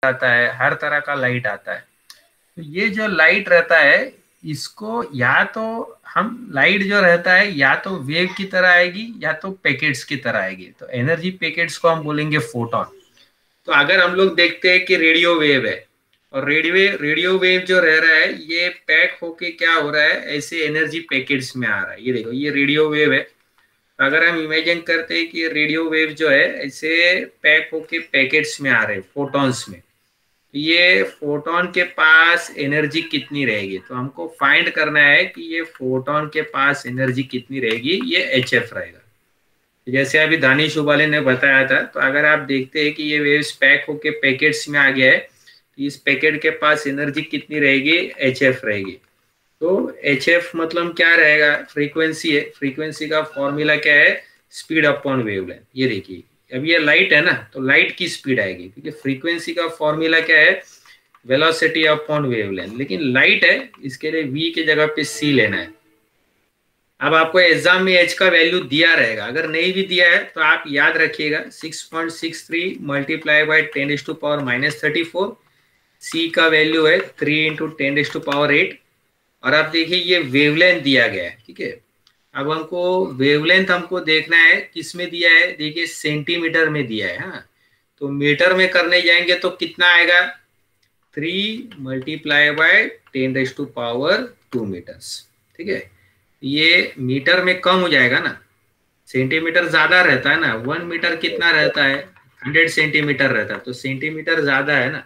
आता है, हर तरह का लाइट आता है। तो ये जो लाइट रहता है, इसको या तो हम लाइट जो रहता है या तो वेव की तरह आएगी या तो पैकेट्स की तरह आएगी। तो एनर्जी पैकेट्स को हम बोलेंगे फोटोन। तो अगर हम लोग देखते हैं कि रेडियो वेव है, और रेडियो वेव जो रह रहा है ये पैक होके क्या हो रहा है, ऐसे एनर्जी पैकेट्स में आ रहा है। ये देखो, ये रेडियो वेव है। तो अगर हम इमेजिन करते हैं कि रेडियो वेव जो है ऐसे पैक होके पैकेट्स में आ रहे हैं, फोटॉन्स में, तो ये फोटोन के पास एनर्जी कितनी रहेगी। तो हमको फाइंड करना है कि ये फोटोन के पास एनर्जी कितनी रहेगी, ये एच एफ रहेगा। जैसे अभी दानिश उबाले ने बताया था, तो अगर आप देखते हैं कि ये वेव्स पैक होके पैकेट्स में आ गया है, तो इस पैकेट के पास एनर्जी कितनी रहेगी, एच एफ रहेगी। तो एच एफ मतलब क्या रहेगा, फ्रीक्वेंसी है। फ्रीक्वेंसी का फॉर्मूला क्या है, स्पीड अपॉन वेवलेंथ। ये देखिए, अब ये लाइट है ना, तो लाइट की स्पीड आएगी, क्योंकि फ्रीक्वेंसी का फॉर्मूला क्या है, वेलोसिटी अपॉन वेवलेंथ। लेकिन लाइट है, इसके लिए v की जगह पे c लेना है। अब आपको एग्जाम में h का वैल्यू दिया रहेगा, अगर नहीं भी दिया है तो आप याद रखिएगा 6.63 मल्टीप्लाई बाई 10⁻⁻34। c का वैल्यू है 3 इंटू 10⁸8। और आप देखिए ये वेवलेंथ दिया गया है, ठीक है। अब हमको वेवलेंथ हमको देखना है, किसमें दिया है, देखिए सेंटीमीटर में दिया है। हाँ, तो मीटर में करने जाएंगे तो कितना आएगा, 3 मल्टीप्लाई बाय 10⁻²⁰ मीटर्स, ठीक है। ये मीटर में कम हो जाएगा ना, सेंटीमीटर ज्यादा रहता है ना। 1 मीटर कितना रहता है, 100 सेंटीमीटर रहता है, तो सेंटीमीटर ज्यादा है ना।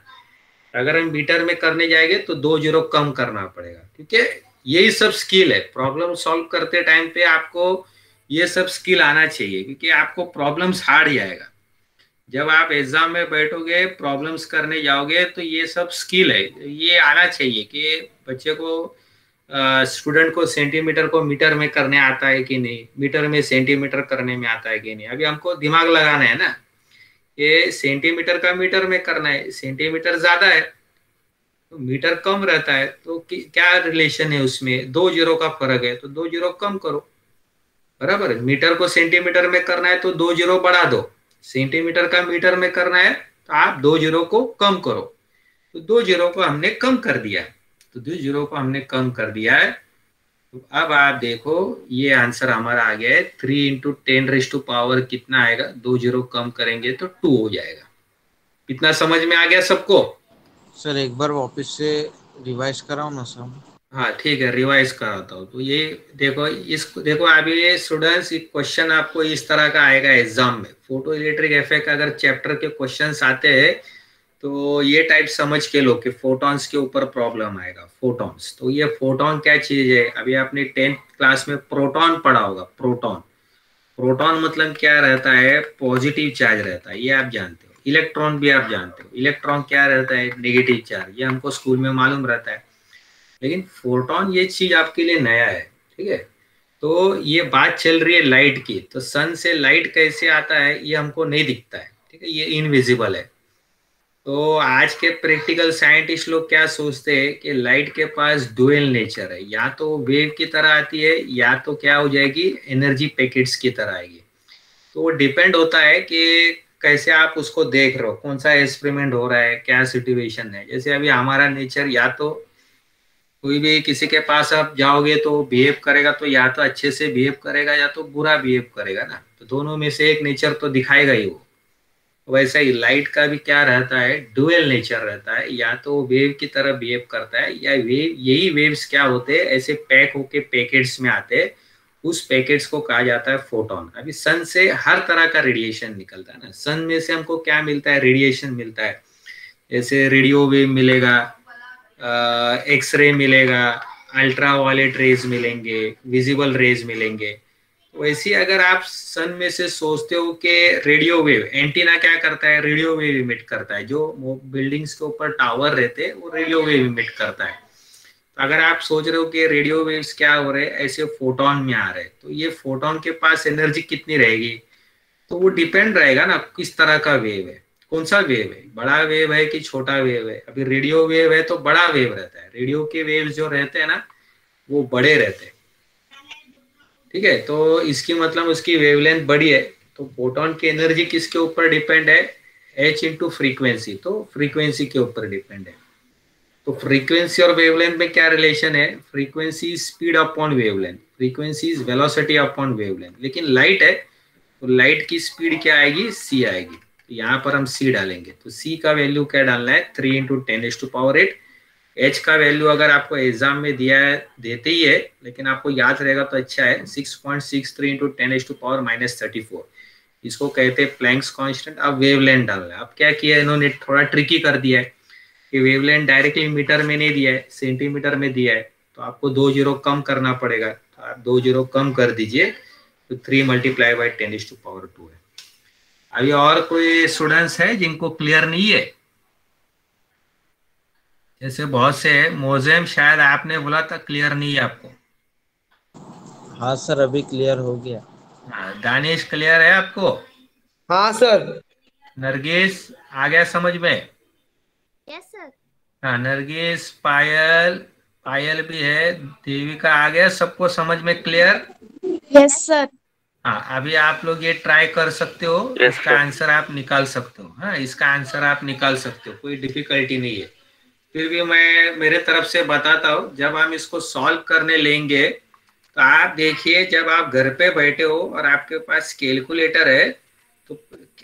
अगर हम मीटर में करने जाएंगे तो 2 जीरो कम करना पड़ेगा, ठीक है। यही सब स्किल है, प्रॉब्लम सॉल्व करते टाइम पे आपको ये सब स्किल आना चाहिए, क्योंकि आपको प्रॉब्लम्स हार्ड जाएगा। जब आप एग्जाम में बैठोगे, प्रॉब्लम्स करने जाओगे, तो ये सब स्किल है, ये आना चाहिए कि बच्चे को, स्टूडेंट को सेंटीमीटर को मीटर में करने आता है कि नहीं, मीटर में सेंटीमीटर करने में आता है कि नहीं। अभी हमको दिमाग लगाना है ना, ये सेंटीमीटर का मीटर में करना है, सेंटीमीटर ज्यादा है तो मीटर कम रहता है, तो क्या रिलेशन है उसमें, 2 जीरो का फर्क है, तो 2 जीरो कम करो, बराबर है। मीटर को सेंटीमीटर में करना है तो 2 जीरो बढ़ा दो, सेंटीमीटर का मीटर में करना है तो आप 2 जीरो को कम करो। तो 2 जीरो को हमने कम कर दिया है, तो 2 जीरो को हमने कम कर दिया है। तो अब आप देखो ये आंसर हमारा आ गया है 3 इंटू 10⁻⁴ कितना आएगा, 2 जीरो कम करेंगे तो 2 हो जाएगा। इतना समझ में आ गया सबको? सर एक बार वापस से रिवाइज कराओ ना सर। हाँ ठीक है, रिवाइज कराता हूँ। तो ये देखो, देखो अभी ये स्टूडेंट्स, क्वेश्चन आपको इस तरह का आएगा एग्जाम में। फोटो इलेक्ट्रिक इफेक्ट अगर चैप्टर के क्वेश्चंस आते हैं तो ये टाइप समझ के लो कि फोटॉन्स के ऊपर प्रॉब्लम आएगा। फोटॉन्स, तो ये फोटॉन क्या चीज है, अभी आपने 10th क्लास में प्रोटॉन पढ़ा होगा। प्रोटॉन, प्रोटॉन मतलब क्या रहता है, पॉजिटिव चार्ज रहता है, ये आप जानते हो। इलेक्ट्रॉन भी आप जानते हो, इलेक्ट्रॉन क्या रहता है, नेगेटिव चार्ज, ये हमको स्कूल में मालूम रहता है। लेकिन फोटोन ये चीज आपके लिए नया है, ठीक है। तो ये बात चल रही है लाइट की, तो सन से लाइट कैसे आता है ये हमको नहीं दिखता है, ठीक है, ये इनविजिबल है। तो आज के प्रैक्टिकल साइंटिस्ट लोग क्या सोचते हैं कि लाइट के पास डुअल नेचर है, या तो वेव की तरह आती है या तो क्या हो जाएगी, एनर्जी पैकेट्स की तरह आएगी। तो वो डिपेंड होता है कि कैसे आप उसको देख रहे हो, कौन सा एक्सपेरिमेंट हो रहा है, क्या सिचुएशन है। जैसे अभी हमारा नेचर, या तो कोई भी किसी के पास आप जाओगे तो बिहेव करेगा, तो या तो अच्छे से बिहेव करेगा या तो बुरा बिहेव करेगा ना। तो दोनों में से एक नेचर तो दिखाएगा ही वो। वैसा ही लाइट का भी क्या रहता है, डुअल नेचर रहता है, या तो वेव की तरह बिहेव करता है, या वेव, यही वेव्स क्या होते हैं, ऐसे पैक होके पैकेट्स में आते हैं। उस पैकेट्स को कहा जाता है फोटोन। अभी सन से हर तरह का रेडिएशन निकलता है ना, सन में से हमको क्या मिलता है, रेडिएशन मिलता है। जैसे रेडियो वेव मिलेगा, एक्सरे मिलेगा, अल्ट्रा वायलेट रेज मिलेंगे, विजिबल रेज मिलेंगे। वैसे अगर आप सन में से सोचते हो कि रेडियो वेव, एंटीना क्या करता है, रेडियो वेव इमिट करता है। जो बिल्डिंग्स के ऊपर टावर रहते हैं वो रेडियो वेव इमिट करता है। तो अगर आप सोच रहे हो कि रेडियो वेव्स क्या हो रहे हैं, ऐसे फोटोन में आ रहे हैं, तो ये फोटोन के पास एनर्जी कितनी रहेगी, तो वो डिपेंड रहेगा ना किस तरह का वेव है, कौन सा वेव है, बड़ा वेव है कि छोटा वेव है। अभी रेडियो वेव है तो बड़ा वेव रहता है, रेडियो के वेव जो रहते हैं ना वो बड़े रहते हैं, ठीक है। तो इसकी मतलब उसकी वेवलेंथ बड़ी है। तो फोटोन की एनर्जी किसके ऊपर डिपेंड है, एच इंटू फ्रीक्वेंसी, तो फ्रीक्वेंसी के ऊपर डिपेंड है। तो फ्रीक्वेंसी और वेवलेंथ में क्या रिलेशन है? Frequency speed upon wavelength, frequency is velocity upon wavelength. लेकिन लाइट है तो लाइट की स्पीड क्या आएगी? सी आएगी। तो यहाँ पर हम सी डालेंगे, तो सी का वैल्यू क्या डालना है? 3 इंटू 10⁸8। एच का वैल्यू अगर आपको एग्जाम में दिया है, देते ही है, लेकिन आपको याद रहेगा तो अच्छा है, 6.63 इंटू 10⁻⁻34। इसको कहते हैं प्लैंक्स कांस्टेंट। अब वेवलेंथ डालना है। अब क्या किया इन्होंने? थोड़ा ट्रिकी कर दिया है कि वेवलेंथ डायरेक्टली मीटर में नहीं दिया है, सेंटीमीटर में दिया है, तो आपको 2 जीरो कम करना पड़ेगा। तो आप 2 जीरो कम कर दीजिए, तो 3 मल्टीप्लाई बाई 10⁻² है। अभी और कोई स्टूडेंट्स है जिनको क्लियर नहीं है? जैसे बहुत से है, मोजेम शायद आपने बोला था क्लियर नहीं है आपको। हाँ सर, अभी क्लियर हो गया। हाँ, दानिश क्लियर है आपको? हाँ सर। नरगिस आ गया समझ में? Yes sir. हाँ, नरगिस, पायल, पायल भी है, देविका आ गया, सबको समझ में क्लियर? Yes sir. हाँ, अभी आप लोग ये ट्राई कर सकते हो, इसका आंसर आप निकाल सकते हो। हाँ, इसका आंसर आप निकाल सकते हो, कोई डिफिकल्टी नहीं है। फिर भी मैं मेरे तरफ से बताता हूँ, जब हम इसको सॉल्व करने लेंगे तो आप देखिए, जब आप घर पे बैठे हो और आपके पास कैलकुलेटर है, तो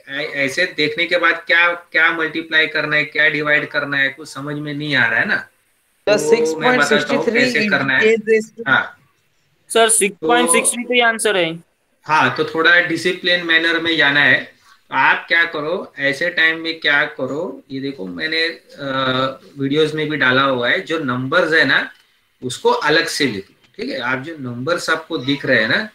ऐसे देखने के बाद क्या क्या मल्टीप्लाई करना है, क्या डिवाइड करना है, कुछ समझ में नहीं आ रहा है ना, तो मैं बताता हूँ कैसे करना है। हाँ सर, तो 6.63 तो ये आंसर है। हाँ, तो थोड़ा डिसिप्लिन मैनर में जाना है। तो आप क्या करो, ऐसे टाइम में क्या करो, ये देखो मैंने वीडियोस में भी डाला हुआ है, जो नंबर्स है ना उसको अलग से लिख लो। ठीक है, आप जो नंबर्स आपको दिख रहे हैं ना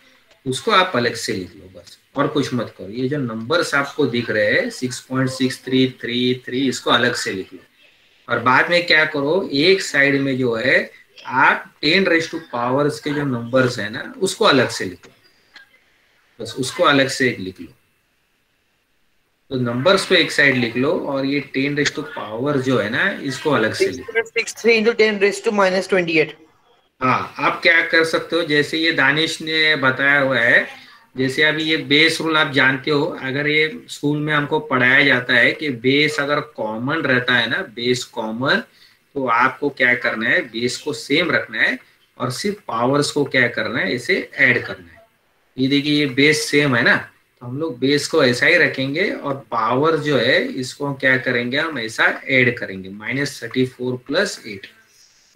उसको आप अलग से लिख लो बस, और कुछ मत करो। ये जो नंबर्स आपको दिख रहे हैं 6.6333, इसको अलग से लिख लो। और बाद में क्या करो, एक साइड में जो है आप 10⁻पावर्स के जो नंबर्स है ना उसको अलग से लिखो, बस उसको अलग से एक लिख लो। तो नंबर्स को एक साइड लिख लो और ये 10⁻पावर जो है ना इसको अलग से लिख लो। 6.63 into 10⁻28। हाँ, आप क्या कर सकते हो, जैसे ये दानिश ने बताया हुआ है, जैसे अभी ये बेस रूल आप जानते हो, अगर ये स्कूल में हमको पढ़ाया जाता है कि बेस अगर कॉमन रहता है ना, बेस कॉमन, तो आपको क्या करना है, बेस को सेम रखना है और सिर्फ पावर्स को क्या करना है, इसे ऐड करना है। ये देखिए ये बेस सेम है ना, तो हम लोग बेस को ऐसा ही रखेंगे और पावर जो है इसको क्या करेंगे, हम ऐसा ऐड करेंगे, -34 + 8,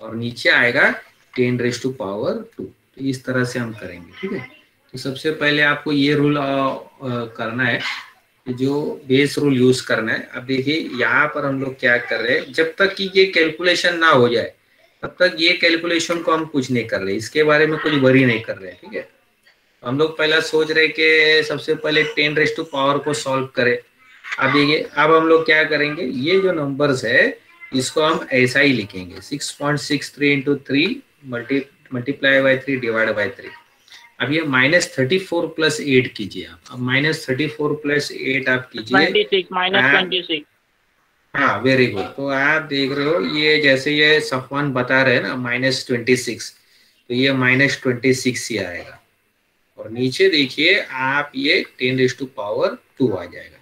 और नीचे आएगा 10⁻²। तो इस तरह से हम करेंगे। ठीक है, तो सबसे पहले आपको ये रूल करना है, जो बेस रूल यूज करना है। अब देखिए यहाँ पर हम लोग क्या कर रहे हैं, जब तक कि ये कैलकुलेशन ना हो जाए तब तक ये कैलकुलेशन को हम कुछ नहीं कर रहे, इसके बारे में कुछ वरी नहीं कर रहे। ठीक है, हम लोग पहला सोच रहे कि सबसे पहले 10⁻पावर को सॉल्व करें। अब देखिए, अब हम लोग क्या करेंगे, ये जो नंबर्स है इसको हम ऐसा ही लिखेंगे, 6.63 into 3 multiply by 3 divide by 3। अब ये -34 + 8 कीजिए आप। अब -34 + 8 आप कीजिए, 26 -26। हाँ वेरी गुड। तो आप देख रहे हो ये जैसे ये सफवान बता रहे हैं ना -26, तो ये -26 ही आएगा। और नीचे देखिए आप ये 10⁻² आ जाएगा।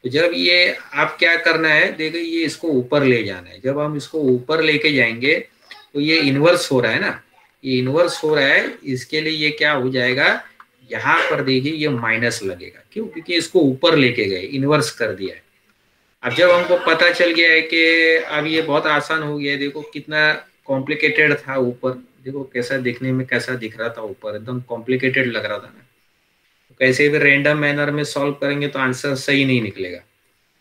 तो जब ये आप क्या करना है, देखिए ये इसको ऊपर ले जाना है। जब हम इसको ऊपर लेके जाएंगे तो ये इन्वर्स हो रहा है ना, ये इन्वर्स हो रहा है, इसके लिए ये क्या हो जाएगा, यहाँ पर देखिए ये माइनस लगेगा। क्यों? क्योंकि इसको ऊपर लेके गए, इन्वर्स कर दिया है। अब जब हमको पता चल गया है कि अब ये बहुत आसान हो गया है, देखो कितना कॉम्प्लिकेटेड था ऊपर, देखो कैसा दिखने में कैसा दिख रहा था ऊपर, एकदम कॉम्प्लिकेटेड लग रहा था ना। तो कैसे भी रैंडम मैनर में सॉल्व करेंगे तो आंसर सही नहीं निकलेगा।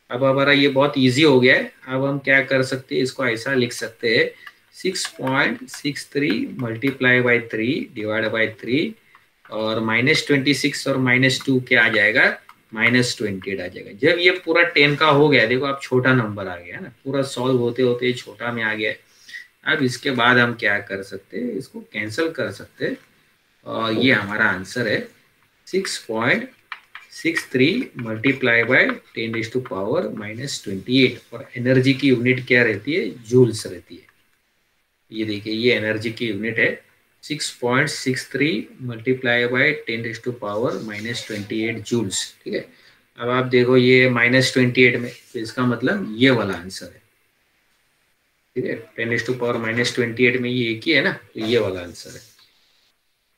अब हमारा ये बहुत इजी हो गया है। अब हम क्या कर सकते हैं, इसको ऐसा लिख सकते हैं, 6.63 मल्टीप्लाई बाई 3 डिवाइड बाई 3, और -26 और -2 क्या आ जाएगा, -28 आ जाएगा। जब ये पूरा 10 का हो गया, देखो अब छोटा नंबर आ गया ना, पूरा सॉल्व होते होते छोटा में आ गया। अब इसके बाद हम क्या कर सकते हैं, इसको कैंसिल कर सकते हैं, और ये हमारा आंसर है 6.63 मल्टीप्लाई बाय 10⁻⁻28। और एनर्जी की यूनिट क्या रहती है, जूल्स रहती है। ये देखिए ये एनर्जी की यूनिट है 6.63 मल्टीप्लाई बाय 10⁻⁻28 जूल्स। ठीक है, अब आप देखो ये -28 में, तो इसका मतलब ये वाला आंसर है, ठीक है। 10⁻⁻28 में ये एक ही है ना, तो ये वाला आंसर है।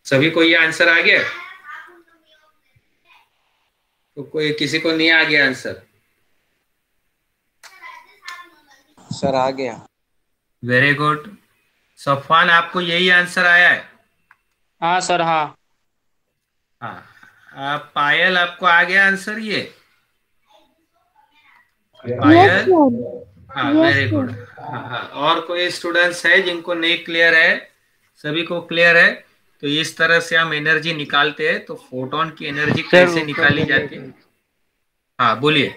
सभी को ये आंसर आ गया? तो कोई किसी को नहीं आ गया आंसर? सर आ गया। Very good. सफवान, आपको यही आंसर आया है? हाँ सर, हाँ। हाँ। पायल, आपको आ गया आंसर ये? Yes, पायल? sir. हाँ, Yes, वेरी गुड। sir. हाँ हाँ, और कोई स्टूडेंट्स है जिनको नहीं क्लियर है? सभी को क्लियर है? तो इस तरह से हम एनर्जी निकालते हैं। तो फोटोन की एनर्जी कैसे निकाली जाती है? हाँ बोलिए।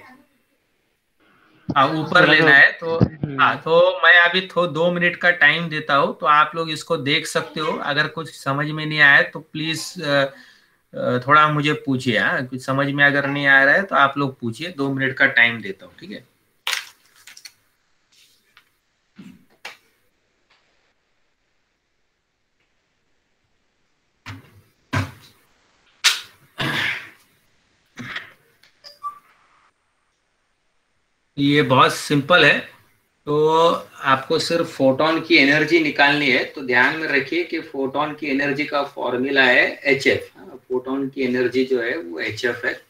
हाँ, ऊपर लेना है तो। हाँ, तो मैं अभी 2 मिनट का टाइम देता हूँ, तो आप लोग इसको देख सकते हो। अगर कुछ समझ में नहीं आया तो प्लीज थोड़ा मुझे पूछिए। हाँ, कुछ समझ में अगर नहीं आ रहा है तो आप लोग पूछिए। 2 मिनट का टाइम देता हूँ, ठीक है। ये बहुत सिंपल है। तो आपको सिर्फ फोटोन की एनर्जी निकालनी है। तो ध्यान में रखिए कि फोटोन की एनर्जी का फॉर्मूला है HF। फोटोन की एनर्जी जो है वो HF है।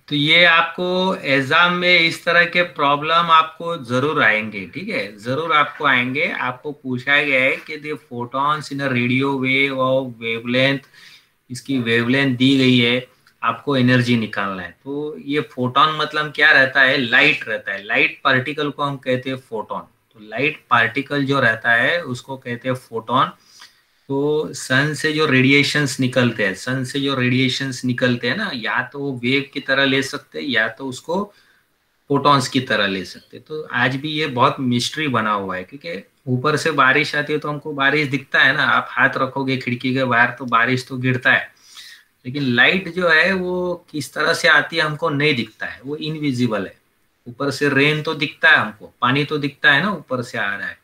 तो ये आपको एग्जाम में इस तरह के प्रॉब्लम आपको जरूर आएंगे, ठीक है। जरूर आपको आएंगे। आपको पूछा गया है कि the photons in a radio wave of wavelength, इसकी वेवलेंथ दी गई है, आपको एनर्जी निकालना है। तो ये फोटॉन मतलब क्या रहता है? लाइट रहता है। लाइट पार्टिकल को हम कहते हैं फोटॉन। तो लाइट पार्टिकल जो रहता है उसको कहते हैं फोटॉन। तो सन से जो रेडिएशंस निकलते हैं, सन से जो रेडिएशंस निकलते हैं ना, या तो वो वेव की तरह ले सकते हैं या तो उसको फोटॉन्स की तरह ले सकते हैं। तो आज भी ये बहुत मिस्ट्री बना हुआ है, क्योंकि ऊपर से बारिश आती है तो हमको बारिश दिखता है ना। आप हाथ रखोगे खिड़की के बाहर तो बारिश तो गिरता है, लेकिन लाइट जो है वो किस तरह से आती है हमको नहीं दिखता है, वो इनविजिबल है। ऊपर से रेन तो दिखता है हमको, पानी तो दिखता है ना ऊपर से आ रहा है।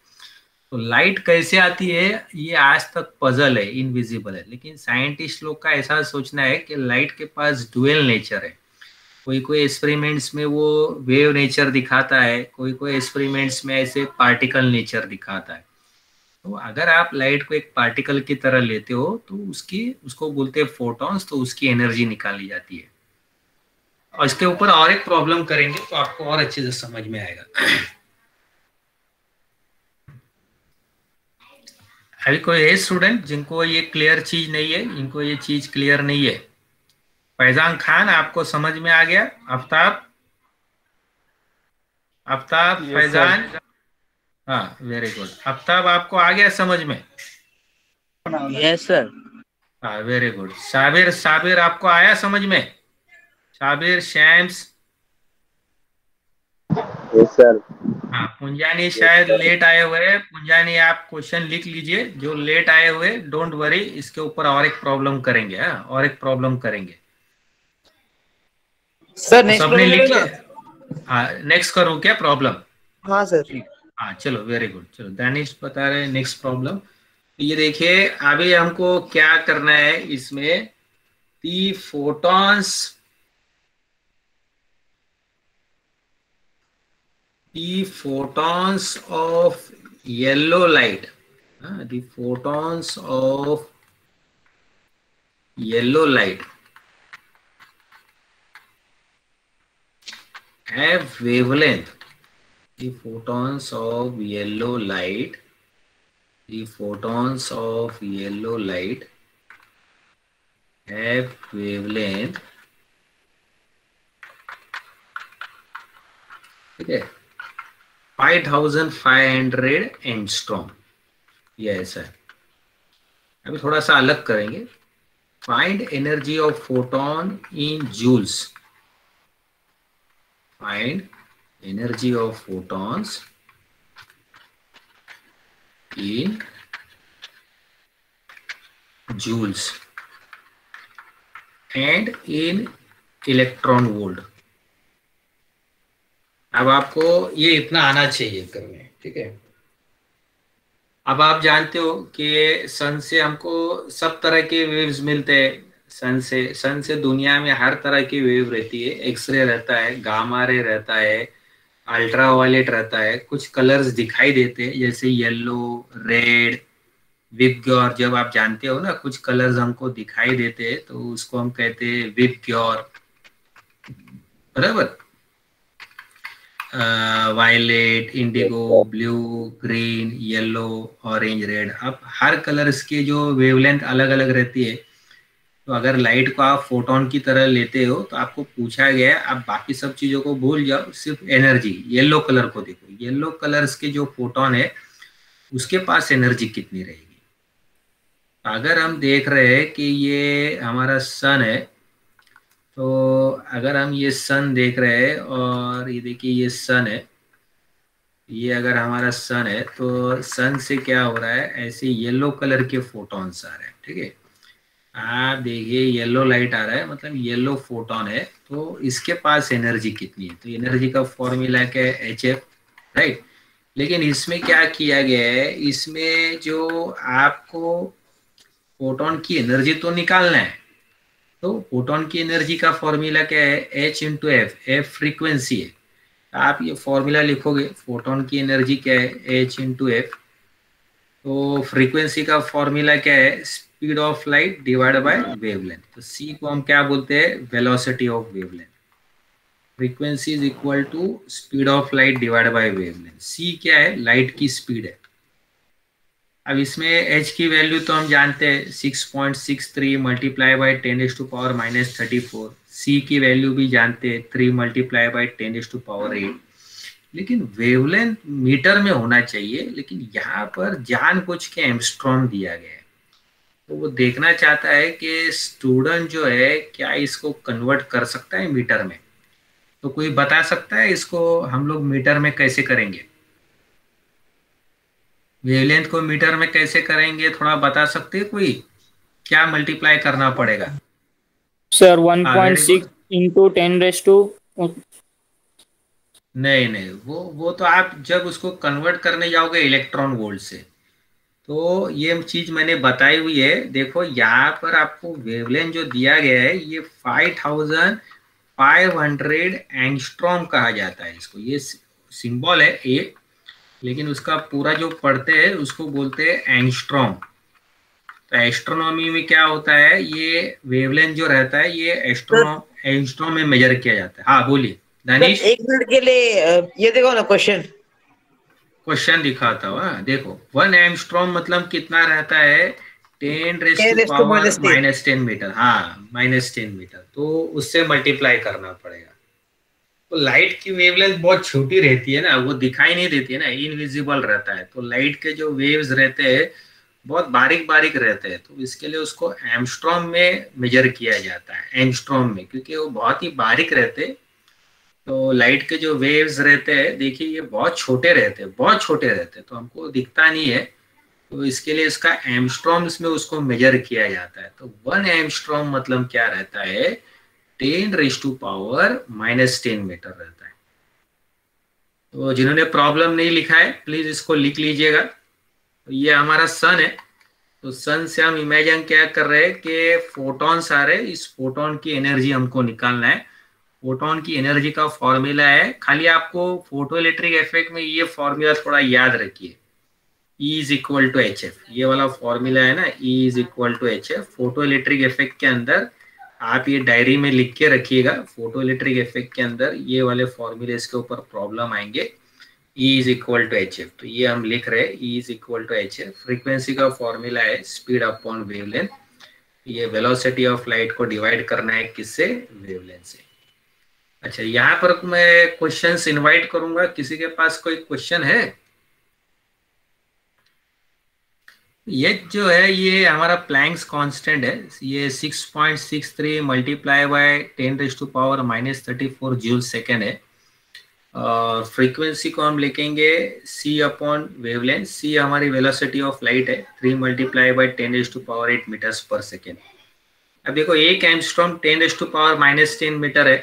तो लाइट कैसे आती है ये आज तक पजल है, इनविजिबल है। लेकिन साइंटिस्ट लोग का ऐसा सोचना है कि लाइट के पास डुअल नेचर है। कोई कोई एक्सपेरिमेंट्स में वो वेव नेचर दिखाता है, कोई कोई एक्सपेरिमेंट्स में ऐसे पार्टिकल नेचर दिखाता है। तो अगर आप लाइट को एक पार्टिकल की तरह लेते हो तो उसको बोलते हैं फोटॉन्स। तो उसकी एनर्जी निकाली जाती है। और इसके ऊपर और एक प्रॉब्लम करेंगे तो आपको और अच्छे से समझ में आएगा। अभी कोई है स्टूडेंट जिनको ये क्लियर चीज नहीं है, इनको ये चीज क्लियर नहीं है? फैजान खान, आपको समझ में आ गया? आफ्ताब, आफ्ताब, फैजान? हाँ, वेरी गुड। आफ्ताब, आपको आ गया समझ में? Yes sir. हाँ, वेरी गुड। साबिर, साबिर आपको आया समझ में? साबिर, शैम्स? Yes sir. हाँ, पुंजानी शायद लेट आए हुए हैं। पुंजानी, आप क्वेश्चन लिख लीजिए। जो लेट आए हुए डोंट वरी, इसके ऊपर और एक प्रॉब्लम करेंगे। हाँ, और एक प्रॉब्लम करेंगे। सर नेक्स्ट सबने प्रॉब्लम लिख करेगा? लिया? हाँ, नेक्स्ट करूँ क्या प्रॉब्लम? हाँ सर। हाँ चलो, वेरी गुड। चलो, दानिश बता रहे हैं नेक्स्ट प्रॉब्लम। ये देखिए, अभी हमको क्या करना है इसमें। दी photons, the photons of yellow light, the photons of yellow light have wavelength. The photons of yellow light, the photons of yellow light have wavelength, ठीक है, 5500 एंगस्ट्रॉम। ये ऐसा है। अभी थोड़ा सा अलग करेंगे। Find energy of photon in joules. Find energy of photons in joules and in electron volt. अब आपको ये इतना आना चाहिए करने, ठीक है। अब आप जानते हो कि सन से हमको सब तरह के वेव्स मिलते हैं। सन से दुनिया में हर तरह की वेव रहती है। एक्सरे रहता है, गामा रे रहता है, अल्ट्रा वायलेट रहता है। कुछ कलर्स दिखाई देते हैं जैसे येलो, रेड, विबग्योर। जब आप जानते हो ना कुछ कलर्स हमको दिखाई देते हैं तो उसको हम कहते हैं विबग्योर, बराबर। Violet, indigo, blue, green, yellow, orange, red. अब हर कलर्स की जो वेवलेंथ अलग अलग रहती है। तो अगर लाइट को आप फोटोन की तरह लेते हो तो आपको पूछा गया है आप बाकी सब चीजों को भूल जाओ, सिर्फ एनर्जी येलो कलर को देखो। येलो कलर्स के जो फोटोन है उसके पास एनर्जी कितनी रहेगी। अगर हम देख रहे हैं कि ये हमारा सन है, तो अगर हम ये सन देख रहे हैं और ये देखिए ये सन है, ये अगर हमारा सन है तो सन से क्या हो रहा है, ऐसे येलो कलर के फोटॉन्स आ रहे हैं, ठीक है। आप देखिए येलो लाइट आ रहा है, मतलब येलो फोटोन है। तो इसके पास एनर्जी कितनी है, तो एनर्जी का फॉर्मूला क्या है, HF, राइट। लेकिन इसमें क्या किया गया है, इसमें जो आपको फोटोन की एनर्जी तो निकालना है। तो फोटोन की एनर्जी का फॉर्मूला क्या है, H into F. F frequency है। आप ये फॉर्मूला लिखोगे, फोटोन की एनर्जी क्या है, H इंटू एफ। तो फ्रीक्वेंसी का फॉर्मूला क्या है, speed of light divide by wavelength. तो C को हम क्या बोलते हैं, velocity of wavelength. Frequency is equal to speed of light divide by wavelength. C क्या है, लाइट की स्पीड है। अब इसमें H की वैल्यू तो हम जानते हैं 6.63 मल्टीप्लाई बाई 10⁻⁻34। C की वैल्यू भी जानते हैं 3 मल्टीप्लाई बाई 10⁸ लेकिन वेवलेंथ मीटर में होना चाहिए। लेकिन यहाँ पर जानबूझ के एंगस्ट्रॉम दिया गया है। तो वो देखना चाहता है कि स्टूडेंट जो है क्या इसको कन्वर्ट कर सकता है मीटर में। तो कोई बता सकता है इसको हम लोग मीटर में कैसे करेंगे, वेवलेंथ को मीटर में कैसे करेंगे, थोड़ा बता सकते हैं कोई, क्या मल्टीप्लाई करना पड़ेगा? सर 1.6 इंटू 10 नहीं नहीं, वो तो आप जब उसको कन्वर्ट करने जाओगे इलेक्ट्रॉन वोल्ट से, तो ये चीज मैंने बताई हुई है। देखो यहाँ पर आपको वेवलेंथ जो दिया गया है ये 5500 एंगस्ट्रॉम कहा जाता है इसको। ये सिंबल है ए, लेकिन उसका पूरा जो पढ़ते हैं उसको बोलते हैं एंगस्ट्रॉम। तो एस्ट्रोनॉमी में क्या होता है, ये वेवलेंथ जो रहता है ये एंगस्ट्रॉम में मेजर किया जाता है। हाँ बोलिए दानिश। एक मिनट के लिए ये देखो ना क्वेश्चन दिखाता हूँ। देखो 1 एंगस्ट्रॉम मतलब कितना रहता है, 10⁻⁻10 मीटर। हाँ -10 मीटर। तो उससे मल्टीप्लाई करना पड़ेगा। तो लाइट की वेवलेंथ बहुत छोटी रहती है ना, वो दिखाई नहीं देती है ना, इनविजिबल रहता है। तो लाइट के जो वेव्स रहते हैं बहुत बारीक बारीक रहते हैं। तो इसके लिए उसको एंगस्ट्रॉम में मेजर किया जाता है, एंगस्ट्रॉम में, क्योंकि वो बहुत ही बारीक रहते हैं। तो लाइट के जो वेव्स रहते हैं देखिए ये बहुत छोटे रहते हैं, बहुत छोटे रहते हैं, तो हमको दिखता नहीं है। तो इसके लिए इसका एंगस्ट्रॉम्स में उसको मेजर किया जाता है। तो 1 एंगस्ट्रॉम मतलब क्या रहता है, 10⁻⁻10 मीटर रहता है। तो जिन्होंने प्रॉब्लम नहीं लिखा है प्लीज इसको लिख लीजिएगा। तो ये हमारा सन है। तो सन से हम इमेजिन क्या कर रहे हैं कि फोटॉन्स आ रहे हैं, इस फोटोन की एनर्जी हमको निकालना है। फोटोन की एनर्जी का फॉर्मूला है, खाली आपको फोटो इलेक्ट्रिक इफेक्ट में ये फॉर्मूला थोड़ा याद रखिए, E is equal to HF। ये वाला फॉर्मूला है ना, E is equal to HF। Photo electric effect के अंदर आप ये डायरी में लिख के रखिएगा। फोटो इलेक्ट्रिक इफेक्ट के अंदर ये वाले फॉर्मूले के ऊपर प्रॉब्लम आएंगे। E is equal to HF। तो ये हम लिख रहे हैं E is equal to HF। Frequency का फॉर्मूला है स्पीड अपॉन वेवलेंथ। ये वेलोसिटी ऑफ लाइट को डिवाइड करना है किससे, वेवलेंथ से। अच्छा यहाँ पर मैं क्वेश्चंस इनवाइट करूंगा, किसी के पास कोई क्वेश्चन है? ये जो है ये हमारा प्लैंक्स कांस्टेंट है, ये 6.63 मल्टीप्लाई बाय 10⁻⁻34 जूल सेकेंड है। और फ्रीक्वेंसी को हम लिखेंगे c अपॉन वेवलेंथ। c हमारी वेलोसिटी ऑफ लाइट है, 3 मल्टीप्लाई बाई 10⁻⁸ मीटर्स पर सेकेंड। अब देखो 1 एंगस्ट्रॉम 10⁻⁻10 मीटर है,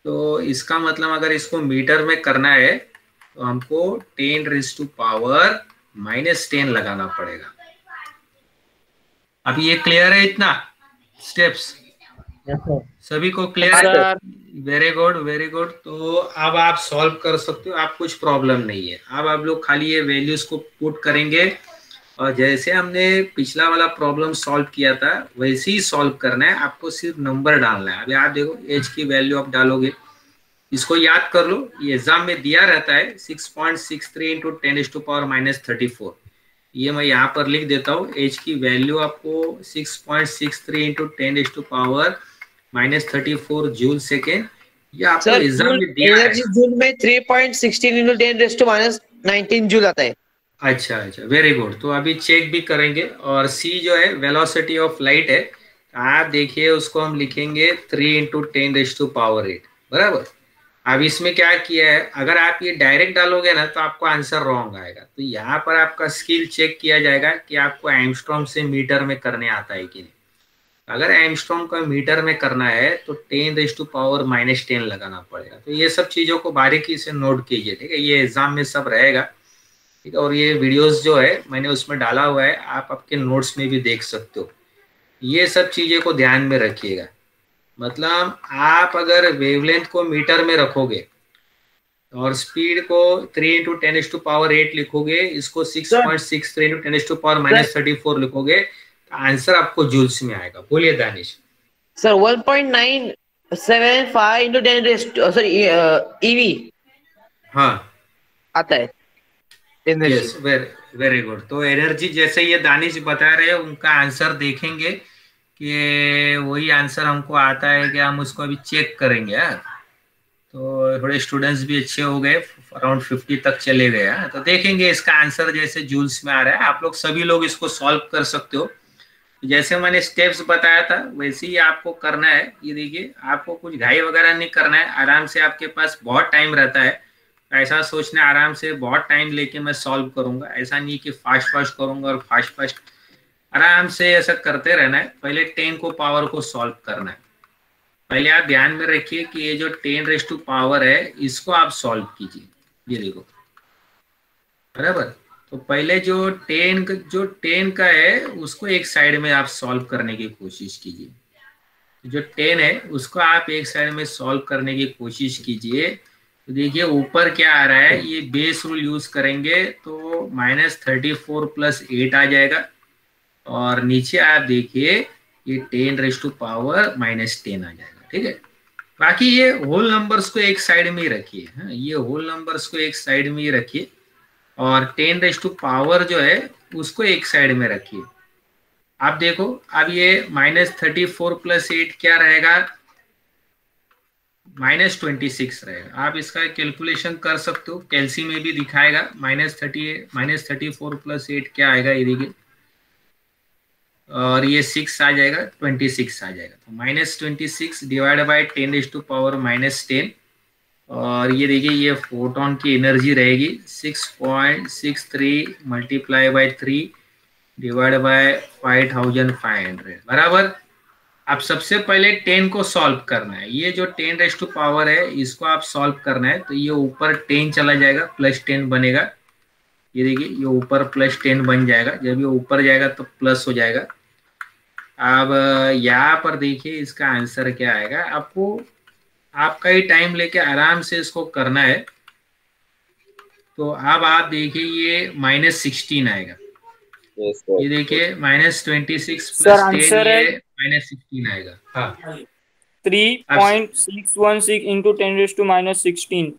तो इसका मतलब अगर इसको मीटर में करना है तो हमको 10⁻⁻10 लगाना पड़ेगा। अब ये क्लियर है इतना स्टेप्स? सभी को क्लियर है? Sir very good very good. तो अब आप सॉल्व कर सकते हो, आप कुछ प्रॉब्लम नहीं है। अब आप लोग खाली ये वैल्यूज को पुट करेंगे और जैसे हमने पिछला वाला प्रॉब्लम सॉल्व किया था वैसे ही सॉल्व करना है, आपको सिर्फ नंबर डालना है। अभी आप देखो एज की वैल्यू आप डालोगे, इसको याद कर लो, ये एग्जाम में दिया रहता है 6.63 इंटू 10⁻⁻34। ये मैं यहाँ पर लिख देता हूँ, एज की वैल्यू आपको 6.63 इंटू 10⁻⁻34 जूल सेकेंड। ये आपको सर एग्जाम में दिया है। एनर्जी जूल में 3.16 इंटू 10⁻⁻19 जूल आता है। अच्छा अच्छा, वेरी गुड। तो अभी चेक भी करेंगे। और सी जो है वेलोसिटी ऑफ लाइट है, आप देखिए उसको हम लिखेंगे 3 इंटू 10⁸ बराबर। अब इसमें क्या किया है, अगर आप ये डायरेक्ट डालोगे ना तो आपको आंसर रॉन्ग आएगा। तो यहाँ पर आपका स्किल चेक किया जाएगा कि आपको एंगस्ट्रॉम से मीटर में करने आता है कि नहीं। अगर एंगस्ट्रॉम का मीटर में करना है तो 10⁻⁻10 लगाना पड़ेगा। तो ये सब चीजों को बारीकी से नोट कीजिए, ठीक है? ये एग्जाम में सब रहेगा, ठीक है? और ये वीडियोस जो है मैंने उसमें डाला हुआ है, आप आपके नोट्स में भी देख सकते हो। ये सब चीजें को ध्यान में रखिएगा। मतलब आप अगर वेवलेंथ को मीटर में रखोगे और स्पीड को 3 इंटू 10⁸8 लिखोगे, इसको 6.63 इंटू 10⁻⁻34 लिखोगे, आंसर आपको जूल्स में आएगा। बोलिए Danish. Sir 1.975 into 10 sorry EV हाँ आता है यस, एनर्जी। Very good. तो एनर्जी जैसे ये दानिश बता रहे हैं, उनका आंसर देखेंगे कि वही आंसर हमको आता है कि हम उसको अभी चेक करेंगे। तो थोड़े स्टूडेंट्स भी अच्छे हो गए, अराउंड 50 तक चले गए। तो देखेंगे इसका आंसर जैसे जूल्स में आ रहा है। आप लोग सभी लोग इसको सॉल्व कर सकते हो। जैसे मैंने स्टेप्स बताया था वैसे ही आपको करना है। ये देखिए, आपको कुछ घाई वगैरह नहीं करना है, आराम से, आपके पास बहुत टाइम रहता है। ऐसा सोचना आराम से बहुत टाइम लेके मैं सॉल्व करूंगा, ऐसा नहीं कि फास्ट फास्ट करूंगा और फास्ट फास्ट, आराम से ऐसा करते रहना है। पहले 10 को पावर को सॉल्व करना है। पहले आप ध्यान में रखिए कि ये जो 10⁻⁻ है इसको आप सॉल्व कीजिए। ये देखो बराबर। तो पहले जो 10 का है उसको एक साइड में आप सॉल्व करने की कोशिश कीजिए। जो 10 है उसको आप एक साइड में सॉल्व करने की कोशिश कीजिए। तो देखिए ऊपर क्या आ रहा है, ये बेस रूल यूज करेंगे तो -34 + 8 आ जाएगा। और नीचे आप देखिए ये 10⁻⁻10 आ जाएगा, ठीक है? बाकी ये होल नंबर्स को एक साइड में ही रखिए। हाँ, ये होल नंबर्स को एक साइड में ही रखिए और 10⁻⁻ जो है उसको एक साइड में रखिए। आप देखो, अब ये -34 + 8 क्या रहेगा, -26 रहेगा। आप इसका कैलकुलेशन कर सकते हो, कैलसी में भी दिखाएगा। -34 + 8 क्या आएगा, ये देखिए, और ये 6 आ जाएगा, 26 आ जाएगा। तो -26 डिवाइड बाई 10⁻⁻10। और ये देखिए ये फोटोन की एनर्जी रहेगी 6.63 मल्टीप्लाई बाई 3 डिवाइड बाय 5500 बराबर। अब सबसे पहले 10 को सॉल्व करना है। ये जो 10⁻⁻ है इसको आप सॉल्व करना है। तो ये ऊपर 10 चला जाएगा, +10 बनेगा। ये देखिए ये ऊपर +10 बन जाएगा, जब ये ऊपर जाएगा तो प्लस हो जाएगा। अब यहाँ पर देखिए इसका आंसर क्या आएगा। आपको आपका ही टाइम लेके आराम से इसको करना है। तो अब आप देखिए ये -16 आएगा। ये देखिए -26 सर + 10 आंसर है ये -16 आएगा। हाँ 3.616 इंटू 10⁻⁻16।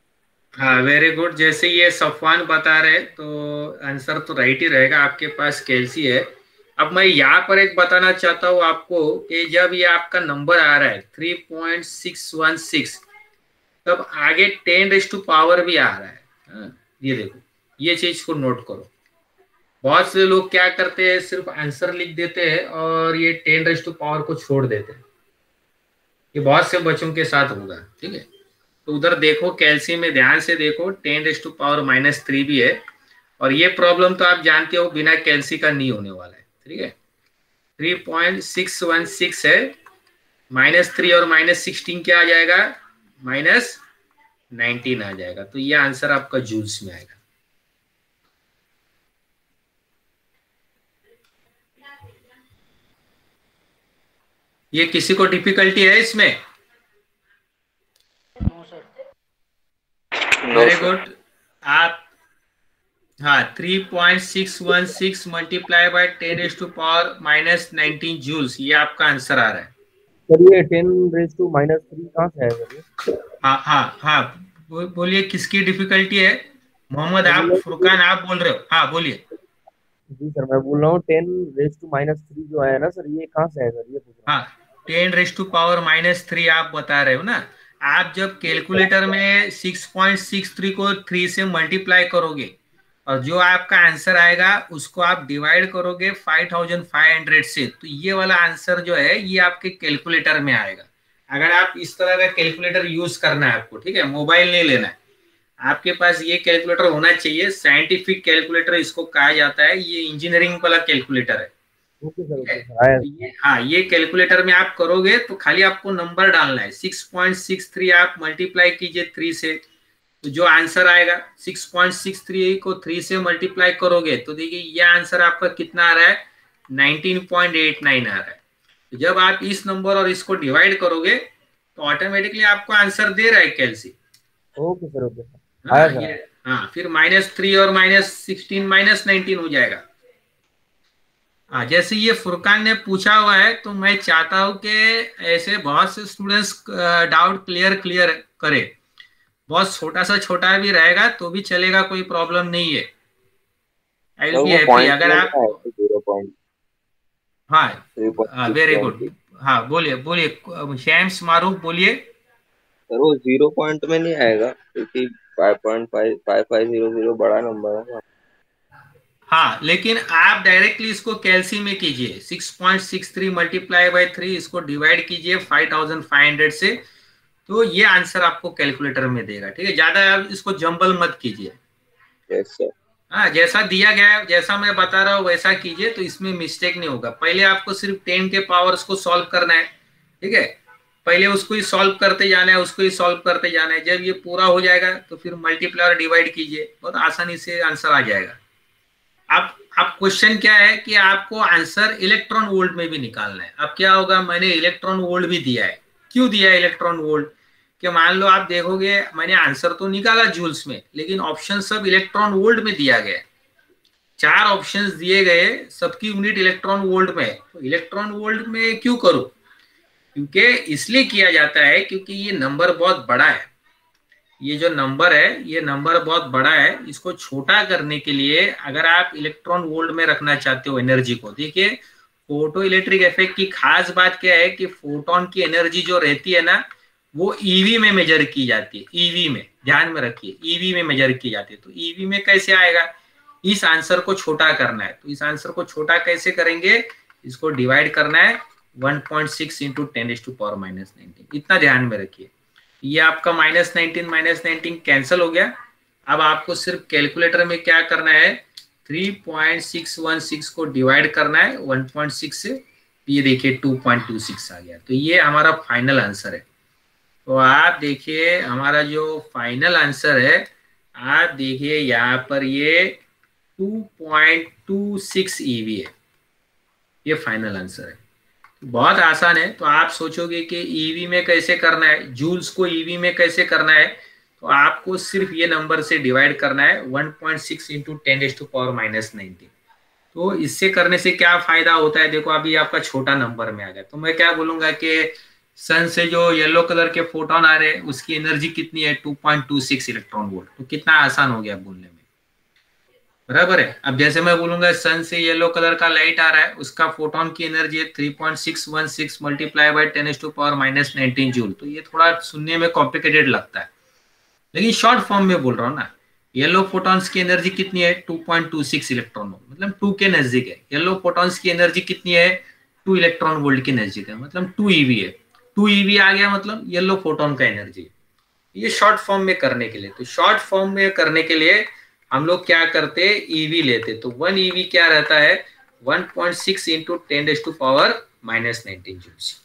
हाँ वेरी गुड। जैसे ये सफवान बता रहे तो आंसर तो राइट ही रहेगा, आपके पास कैलसी है। अब मैं यहाँ पर एक बताना चाहता हूँ आपको कि जब ये आपका नंबर आ रहा है 3.616, तब आगे 10⁻⁻ भी आ रहा है। हाँ, ये देखो, ये चीज को नोट करो। बहुत से लोग क्या करते हैं, सिर्फ आंसर लिख देते हैं और ये 10⁻⁻ को छोड़ देते हैं। ये बहुत से बच्चों के साथ होगा, ठीक है? तो उधर देखो कैल्शियम में ध्यान से देखो 10⁻³ भी है, और ये प्रॉब्लम तो आप जानते हो बिना कैल्शियम का नहीं होने वाला है, ठीक है। 3.616 है, -3 और -16 क्या आ जाएगा, -19 आ जाएगा। तो ये आंसर आपका जूल्स में आएगा। ये किसी को डिफिकल्टी है इसमें? Very good. आप हाँ 3.616 मल्टीप्लाई बाय 10⁻⁻19 जूल्स, ये आपका आंसर आ रहा है। सर ये 10⁻³ कहाँ से है सर? हाँ हाँ हाँ, बोलिए किसकी डिफिकल्टी है? मोहम्मद, आप फुरकान आप बोल रहे हो? हाँ बोलिए। जी सर, मैं बोल रहा हूँ 10⁻³ जो है ना सर, ये कहाँ से है सर, ये पूछ रहा हूँ। हाँ 10⁻³ आप बता रहे हो ना। आप जब कैलकुलेटर में 6.63 को 3 से मल्टीप्लाई करोगे और जो आपका आंसर आएगा उसको आप डिवाइड करोगे 5500 से, तो ये वाला आंसर जो है ये आपके कैलकुलेटर में आएगा। अगर आप इस तरह का कैलकुलेटर यूज करना है आपको, ठीक है, मोबाइल नहीं लेना है, आपके पास ये कैलकुलेटर होना चाहिए। साइंटिफिक कैलकुलेटर इसको कहा जाता है, ये इंजीनियरिंग वाला कैलकुलेटर है। ओके सर, ओके सर, आया। हाँ ये कैलकुलेटर में आप करोगे तो खाली आपको नंबर डालना है, 6.63 आप मल्टीप्लाई कीजिए 3 से, तो जो आंसर आएगा 6.63 को 3 से मल्टीप्लाई करोगे तो देखिए ये आंसर आपका कितना आ रहा है, 19.89 आ रहा है। तो जब आप इस नंबर और इसको डिवाइड करोगे तो ऑटोमेटिकली आपको आंसर दे रहा है calcium. Okay sir, okay sir, आया सर। हाँ फिर -3 और -16 -19 हो जाएगा। हाँ जैसे ये फुरकान ने पूछा हुआ है, तो मैं चाहता हूं कि ऐसे बहुत से स्टूडेंट्स डाउट क्लियर करे। बहुत छोटा सा छोटा भी रहेगा तो भी चलेगा, कोई प्रॉब्लम नहीं है। आई विल बी हैप्पी अगर आप 0. हाँ वेरी गुड। हाँ बोलिए बोलिए शैम्स मारूफ बोलिए। सर वो 0 पॉइंट में नहीं आएगा क्योंकि 5.5500 बड़ा नंबर है। हाँ लेकिन आप डायरेक्टली इसको कैल्शियम में कीजिए, 6.63 मल्टीप्लाई बाय 3 इसको डिवाइड कीजिए 5500 से, तो ये आंसर आपको कैलकुलेटर में देगा, ठीक है। ज्यादा आप इसको जंबल मत कीजिए। Yes sir. हाँ जैसा दिया गया है, जैसा मैं बता रहा हूँ वैसा कीजिए, तो इसमें मिस्टेक नहीं होगा। पहले आपको सिर्फ 10 के पावर्स को सॉल्व करना है, ठीक है। पहले उसको ही सॉल्व करते जाना है, उसको ही सॉल्व करते जाना है। जब ये पूरा हो जाएगा तो फिर मल्टीप्लाई और डिवाइड कीजिए, बहुत आसानी से आंसर आ जाएगा। अब क्वेश्चन क्या है कि आपको आंसर इलेक्ट्रॉन वोल्ट में भी निकालना है। अब क्या होगा, मैंने इलेक्ट्रॉन वोल्ट भी दिया है। क्यों दिया है इलेक्ट्रॉन वोल्ट? कि मान लो आप देखोगे मैंने आंसर तो निकाला जूल्स में, लेकिन ऑप्शन सब इलेक्ट्रॉन वोल्ट में दिया गया। 4 ऑप्शंस दिए गए, सबकी यूनिट इलेक्ट्रॉन वोल्ट में है। तो इलेक्ट्रॉन वोल्ट में क्यों करूं? क्योंकि इसलिए किया जाता है क्योंकि ये नंबर बहुत बड़ा है। ये जो नंबर है ये नंबर बहुत बड़ा है। इसको छोटा करने के लिए अगर आप इलेक्ट्रॉन वोल्ट में रखना चाहते हो एनर्जी को, देखिए फोटो इलेक्ट्रिक इफेक्ट की खास बात क्या है कि फोटोन की एनर्जी जो रहती है ना वो ईवी में मेजर की जाती है। ईवी में, ध्यान में रखिए, ईवी में मेजर की जाती है। तो ईवी में कैसे आएगा? इस आंसर को छोटा करना है। तो इस आंसर को छोटा कैसे करेंगे? इसको डिवाइड करना है 1.6 इंटू 10⁻⁻19, इतना ध्यान में रखिए। ये आपका -19 कैंसिल हो गया। अब आपको सिर्फ कैलकुलेटर में क्या करना है, 3.616 को डिवाइड करना है 1.6 से, ये देखिए 2.26 आ गया। तो ये हमारा फाइनल आंसर है। तो आप देखिए हमारा जो फाइनल आंसर है, आप देखिए यहाँ पर ये 2.26 EV है, ये फाइनल आंसर है। बहुत आसान है। तो आप सोचोगे कि ईवी में कैसे करना है, जूल्स को ईवी में कैसे करना है, तो आपको सिर्फ ये नंबर से डिवाइड करना है 1.6 इंटू 10⁻⁻19। तो इससे करने से क्या फायदा होता है, देखो अभी आपका छोटा नंबर में आ गया। तो मैं क्या बोलूंगा कि सन से जो येलो कलर के फोटोन आ रहे हैं उसकी एनर्जी कितनी है, 2.26 इलेक्ट्रॉन वोल्ट। तो कितना आसान हो गया बोलने में, बराबर है। अब जैसे मैं बोलूंगा सन से येलो कलर का लाइट आ रहा है, उसका फोटोन की एनर्जी है 3.616 मल्टीप्लाई बाय 10⁻⁻19 जूल। तो ये थोड़ा सुनने में कॉम्प्लिकेटेड लगता है, लेकिन शॉर्ट फॉर्म में बोल रहा हूँ ना। येलो फोटॉन्स की एनर्जी कितनी है, 2.26 इलेक्ट्रॉन वोल्ट, मतलब 2 के नजदीक है। येलो फोटॉन्स की एनर्जी कितनी है, 2 इलेक्ट्रॉन वोल्ट के नजदीक है, मतलब 2 EV है। 2 EV आ गया मतलब येलो फोटोन का एनर्जी। ये शॉर्ट फॉर्म में करने के लिए। तो शॉर्ट फॉर्म में करने के लिए हम लोग क्या करते, ईवी लेते। तो 1 ईवी क्या रहता है, 1.6 इंटू 10⁻⁻19 जूल्स।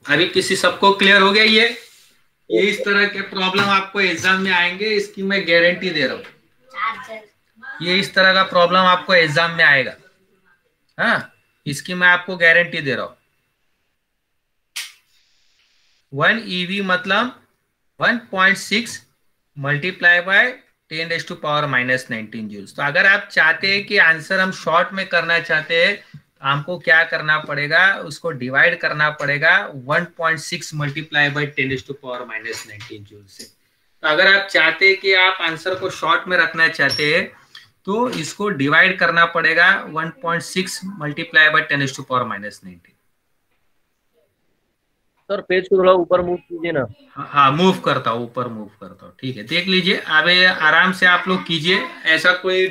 अभी किसी सबको क्लियर हो गया? ये इस तरह के प्रॉब्लम आपको एग्जाम में आएंगे, इसकी मैं गारंटी दे रहा हूँ। ये इस तरह का प्रॉब्लम आपको एग्जाम में आएगा, हाँ, इसकी मैं आपको गारंटी दे रहा हूं। 1 ईवी मतलब 1.6 मल्टीप्लाई बाय 10⁻⁻19 जूल्स। तो अगर आप चाहते हैं कि आंसर हम शॉर्ट में करना चाहते हैं, तो हमको क्या करना पड़ेगा, उसको डिवाइड करना पड़ेगा 1.6 मल्टीप्लाई बाय 10⁻⁻19 जूल्स से। तो अगर आप चाहते हैं कि आप आंसर को शॉर्ट में रखना चाहते हैं, तो इसको डिवाइड करना पड़ेगा 1.6 मल्टीप्लाई बाय 10⁻⁻19। सर पेज को थोड़ा ऊपर मूव कीजिए ना। हाँ, मूव करता हूँ, ऊपर मूव करता हूँ, ठीक है। देख लीजिए, अब आराम से आप लोग कीजिए। ऐसा कोई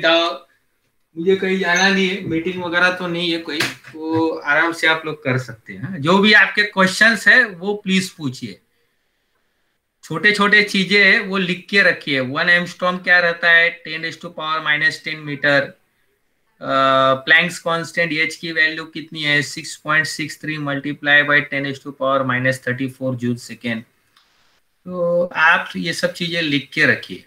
मुझे कहीं जाना नहीं है, मीटिंग वगैरह तो नहीं है कोई, तो आराम से आप लोग कर सकते हैं। जो भी आपके क्वेश्चंस है वो प्लीज पूछिए। छोटे छोटे चीजें है वो लिख के रखिए। 1 एंगस्ट्रॉम क्या रहता है, 10⁻⁻10 मीटर। प्लैंक्स कांस्टेंट एच की वैल्यू कितनी है, 6.63 मल्टीप्लाई बाय 10⁻⁻34 जूल सेकेंड। तो आप ये सब चीजें लिख के रखिए।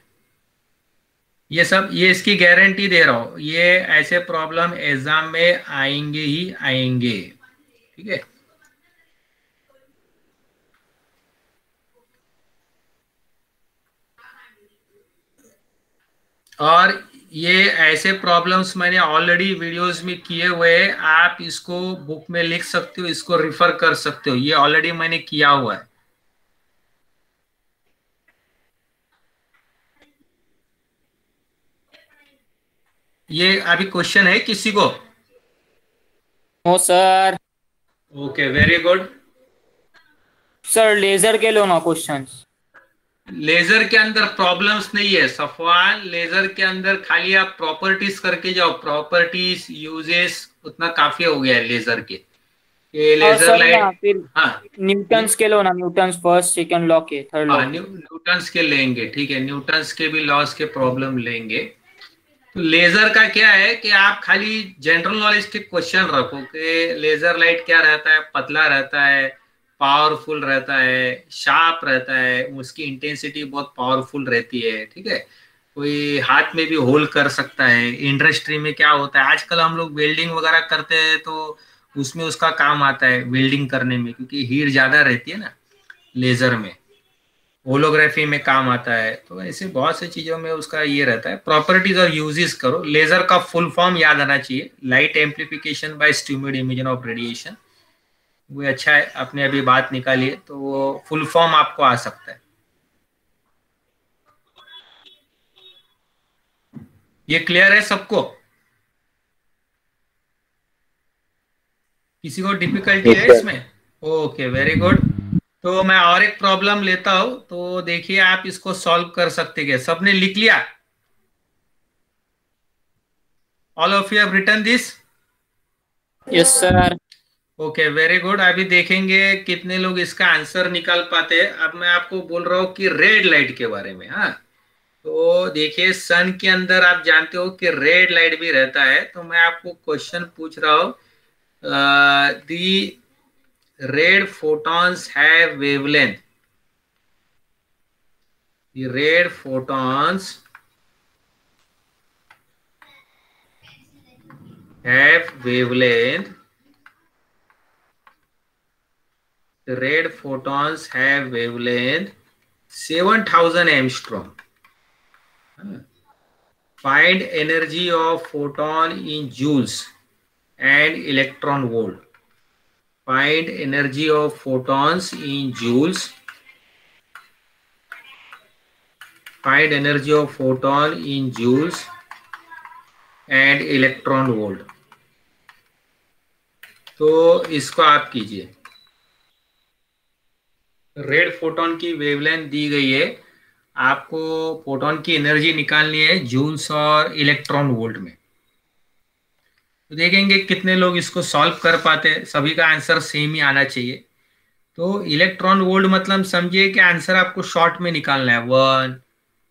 ये इसकी गारंटी दे रहा हूं, ये ऐसे प्रॉब्लम एग्जाम में आएंगे ही आएंगे, ठीक है। और ये ऐसे प्रॉब्लम्स मैंने ऑलरेडी वीडियोस में किए हुए हैं, आप इसको बुक में लिख सकते हो, इसको रिफर कर सकते हो, ये ऑलरेडी मैंने किया हुआ है। ये अभी क्वेश्चन है किसी को? No sir. Okay, very good. Sir laser के लो ना क्वेश्चंस। लेजर के अंदर प्रॉब्लम्स नहीं है सफवान, लेजर के अंदर खाली आप प्रॉपर्टीज करके जाओ, प्रॉपर्टीज यूजेस, उतना काफी हो गया है लेजर के। ये लेजर लाइट, फिर हाँ, न्यूटन्स के लो ना, न्यूटन्स फर्स्ट सेकंड लॉ के, थर्ड लॉ। हाँ, न्यूटन्स के लेंगे, ठीक है, न्यूटन्स के भी लॉस के प्रॉब्लम लेंगे। तो लेजर का क्या है कि आप खाली जनरल नॉलेज के क्वेश्चन रखो कि लेजर लाइट क्या रहता है, पतला रहता है, पावरफुल रहता है, शार्प रहता है, उसकी इंटेंसिटी बहुत पावरफुल रहती है, ठीक है। कोई हाथ में भी होल कर सकता है। इंडस्ट्री में क्या होता है, आजकल हम लोग वेल्डिंग वगैरह करते हैं, तो उसमें उसका काम आता है वेल्डिंग करने में, क्योंकि हीट ज्यादा रहती है ना लेजर में। होलोग्राफी में काम आता है। तो ऐसे बहुत सी चीजों में उसका ये रहता है। प्रॉपर्टीज और यूजेस करो। लेजर का फुल फॉर्म याद आना चाहिए, light amplification by stimulated emission of radiation. वो अच्छा है, आपने अभी बात निकाली है, तो वो फुल फॉर्म आपको आ सकता है। ये क्लियर है सबको? किसी को डिफिकल्टी है इसमें? Okay, very good. तो मैं और एक प्रॉब्लम लेता हूं, तो देखिए आप इसको सॉल्व कर सकते हैं। सबने लिख लिया? All of you have written this? Yes sir. Okay, very good. अभी देखेंगे कितने लोग इसका आंसर निकाल पाते हैं। अब मैं आपको बोल रहा हूं कि रेड लाइट के बारे में। हाँ, तो देखिए सन के अंदर आप जानते हो कि रेड लाइट भी रहता है। तो मैं आपको क्वेश्चन पूछ रहा हूं, दी red photons have wavelength. The red photons have wavelength. The red photons have wavelength 7000 angstrom. Find energy of photon in joules and electron volt. Find energy of photons in joules. Find energy of photon in joules and electron volt. तो इसको आप कीजिए। Red photon की wavelength दी गई है, आपको photon की energy निकालनी है जूल्स और इलेक्ट्रॉन वोल्ट में। तो देखेंगे कितने लोग इसको सॉल्व कर पाते हैं। सभी का आंसर सेम ही आना चाहिए। तो इलेक्ट्रॉन वोल्ट मतलब समझिए कि आंसर आपको शॉर्ट में निकालना है 1,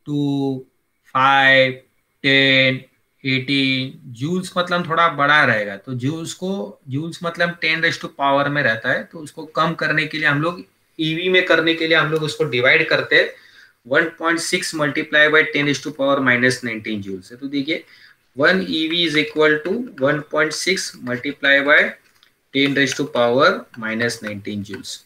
2, 5, 10, 18। जूल्स मतलब थोड़ा बड़ा रहेगा, तो जूल्स मतलब 10 में रहता है, तो उसको कम करने के लिए हम लोग ईवी में करने के लिए हम लोग उसको डिवाइड करते हैं 1.6 मल्टीप्लाई बाई 10⁻⁻19 जूल्स है। तो देखिए 1 EV is equal to 1.6 multiply by 10⁻⁻19 joules.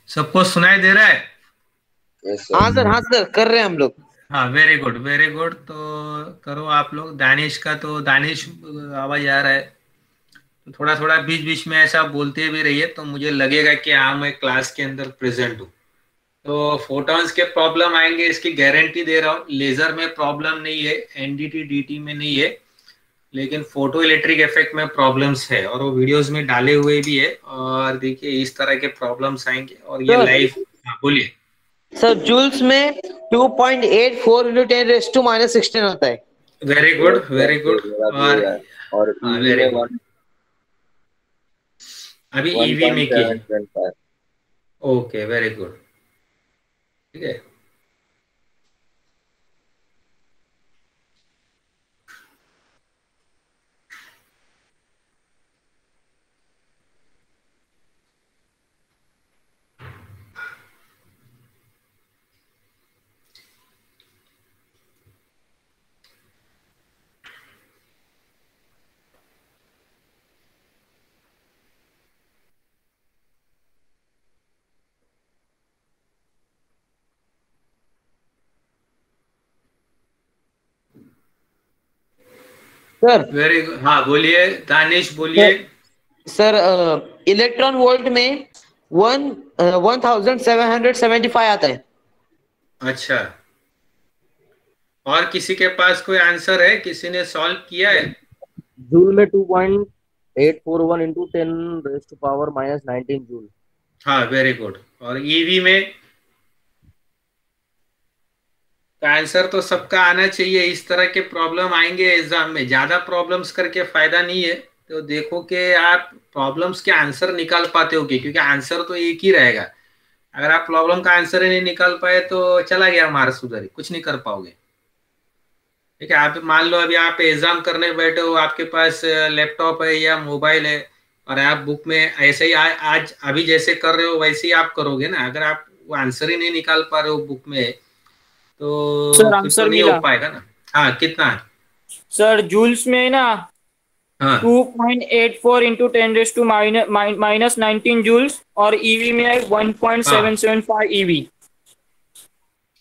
सबको सुनाई दे रहा है? यस हाँ सर। सर, हाँ सर, कर रहे हैं हम लोग। हाँ, वेरी गुड वेरी गुड। तो करो आप लोग। दानिश का तो दानिश आवाज आ रहा है, तो थोड़ा थोड़ा बीच बीच में ऐसा बोलते भी रहिए, तो मुझे लगेगा कि हाँ मैं क्लास के अंदर प्रेजेंट हूँ। तो फोटॉन्स के प्रॉब्लम आएंगे, इसकी गारंटी दे रहा हूँ। लेजर में प्रॉब्लम नहीं है, एनडीटी डीटी में नहीं है, लेकिन फोटो इलेक्ट्रिक इफेक्ट में प्रॉब्लम्स है, और वो वीडियोस में डाले हुए भी है। और देखिए इस तरह के प्रॉब्लम्स आएंगे, और ये सर, लाइव। हाँ बोलिए। सर जूल्स में 2.84 into 10⁻⁻16 होता है। Very good yes sir, very good. मेरा भी और यही है। और हाँ, ईवी वेरी में गुड। अभी वन ईवी पॉइंट में सेवन किए। Seven five okay, very good. ठीक है। Sir, very good. हाँ बोलिए दानिश, बोलिए। सर इलेक्ट्रॉन वोल्ट में 1775 आता है। अच्छा, और किसी के पास कोई आंसर है? किसी ने सॉल्व किया है? जूल में 2.841 इंटू 10⁻⁻19 जूल। हाँ, वेरी गुड। और ईवी में का आंसर तो सबका आना चाहिए। इस तरह के प्रॉब्लम आएंगे एग्जाम में, ज्यादा प्रॉब्लम्स करके फायदा नहीं है। तो देखो कि आप प्रॉब्लम्स के आंसर निकाल पाते हो कि, क्योंकि आंसर तो एक ही रहेगा। अगर आप प्रॉब्लम का आंसर ही नहीं निकाल पाए तो चला गया मार्क्स उधर ही, कुछ नहीं कर पाओगे। ठीक है। आप मान लो अभी आप एग्जाम करने बैठे हो, आपके पास लैपटॉप है या मोबाइल है, और आप बुक में ऐसे ही आज अभी जैसे कर रहे हो वैसे ही आप करोगे ना। अगर आप वो आंसर ही नहीं निकाल पा रहे हो बुक में, तो सर फिर तो आंसर नहीं हो मिला। पाएगा ना। हाँ, कितना? सर जूल्स में ना हाँ 2.84 इंटू 10⁻⁻19 जूल्स, और ईवी में है हाँ 1.775 ईवी।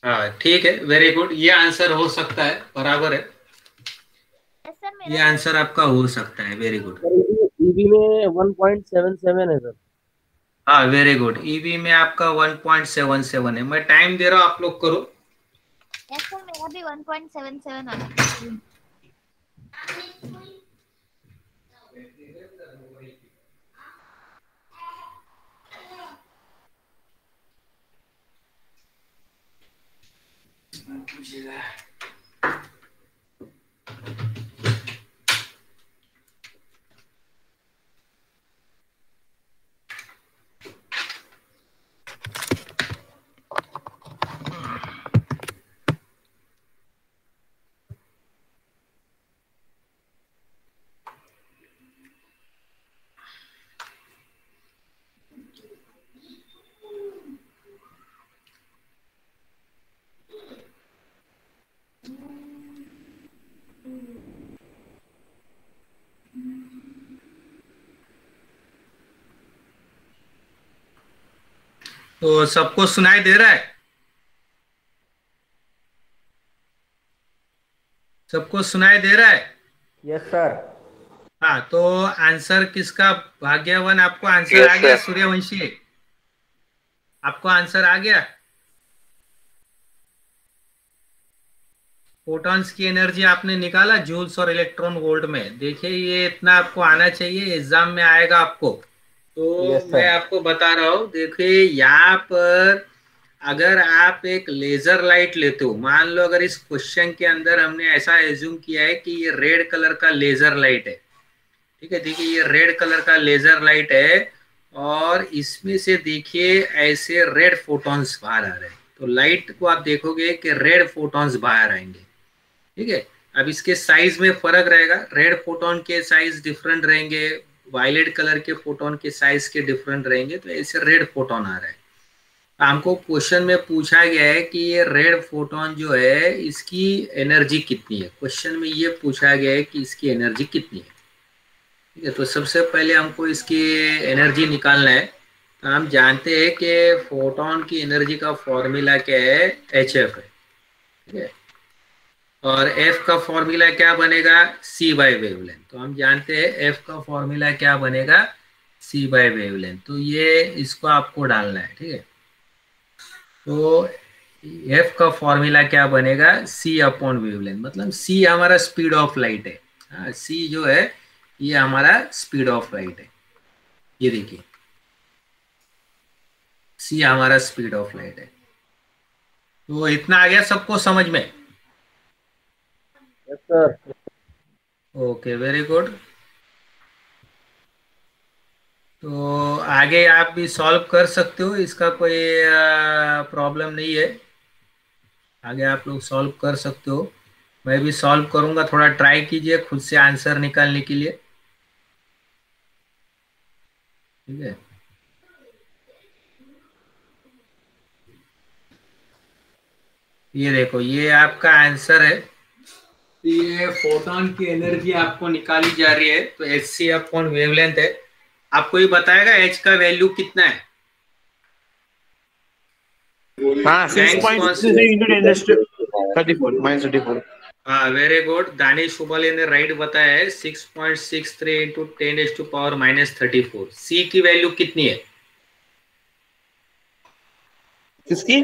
हाँ, ठीक है, वेरी गुड। ये आंसर हो सकता है, बराबर है। यस सर, ये मेरा भी आंसर आपका हो सकता है, वेरी गुड। सर ईवी में 1.77 है सर। हाँ, वेरी गुड। ईवी में आपका 1.77 है। मैं टाइम दे रहा हूँ, आप लोग करो। यस सर, मेरा भी 1.77 आता है। तो सबको सुनाई दे रहा है? सबको सुनाई दे रहा है? Yes sir. हाँ, तो आंसर किसका? भाग्यवान, आपको आंसर आ यस गया सर। सूर्यवंशी? आपको आंसर आ गया? फोटॉन्स की एनर्जी आपने निकाला जूल्स और इलेक्ट्रॉन वोल्ट में। देखिए ये इतना आपको आना चाहिए, एग्जाम में आएगा आपको। तो यस मैं सर। आपको बता रहा हूँ, देखिए यहाँ पर अगर आप एक लेजर लाइट लेते हो, मान लो अगर इस क्वेश्चन के अंदर हमने ऐसा एज्यूम किया है कि ये रेड कलर का लेजर लाइट है, ठीक है, देखिए ये रेड कलर का लेजर लाइट है और इसमें से देखिए ऐसे रेड फोटॉन्स बाहर आ रहे हैं, तो लाइट को आप देखोगे कि रेड फोटॉन्स बाहर आएंगे, ठीक है। अब इसके साइज में फर्क रहेगा, रेड फोटोन के साइज डिफरेंट रहेंगे, वायलेट कलर के फोटोन के साइज के डिफरेंट रहेंगे, तो ऐसे रेड फोटोन आ रहा है। हमको क्वेश्चन में पूछा गया है कि ये रेड फोटोन जो है इसकी एनर्जी कितनी है, क्वेश्चन में ये पूछा गया है कि इसकी एनर्जी कितनी है, ठीक है। तो सबसे पहले हमको इसकी एनर्जी निकालना है। तो हम जानते हैं कि फोटोन की एनर्जी का फॉर्मूला क्या है, HF है, ठीक है। और F का फॉर्मूला क्या बनेगा, C बाय वेवलेंथ। तो हम जानते हैं F का फॉर्मूला क्या बनेगा, C बाय वेवलेंथ। तो ये इसको आपको डालना है, ठीक है। तो F का फॉर्मूला क्या बनेगा, C अपॉन वेवलेंथ, मतलब C हमारा स्पीड ऑफ लाइट है। C जो है ये हमारा स्पीड ऑफ लाइट है, ये देखिए C हमारा स्पीड ऑफ लाइट है। तो इतना आ गया सबको समझ में? Yes sir. Okay, very good. तो आगे आप भी सॉल्व कर सकते हो, इसका कोई प्रॉब्लम नहीं है, आगे आप लोग सॉल्व कर सकते हो। मैं भी सॉल्व करूंगा, थोड़ा ट्राई कीजिए खुद से आंसर निकालने के लिए, ठीक है। ये देखो ये आपका आंसर है, ये फोटोन की एनर्जी आपको निकाली जा रही है, तो HC अपॉन वेवलेंथ है। आपको ये बताएगा H का वैल्यू कितना है? हाँ 6.63 into 10 raised to 34 minus 34। हाँ वेरी गुड, दानिश उबाले ने राइट बताया है, 6.63 into 10 raise to power -34। C की वैल्यू कितनी है? किसकी?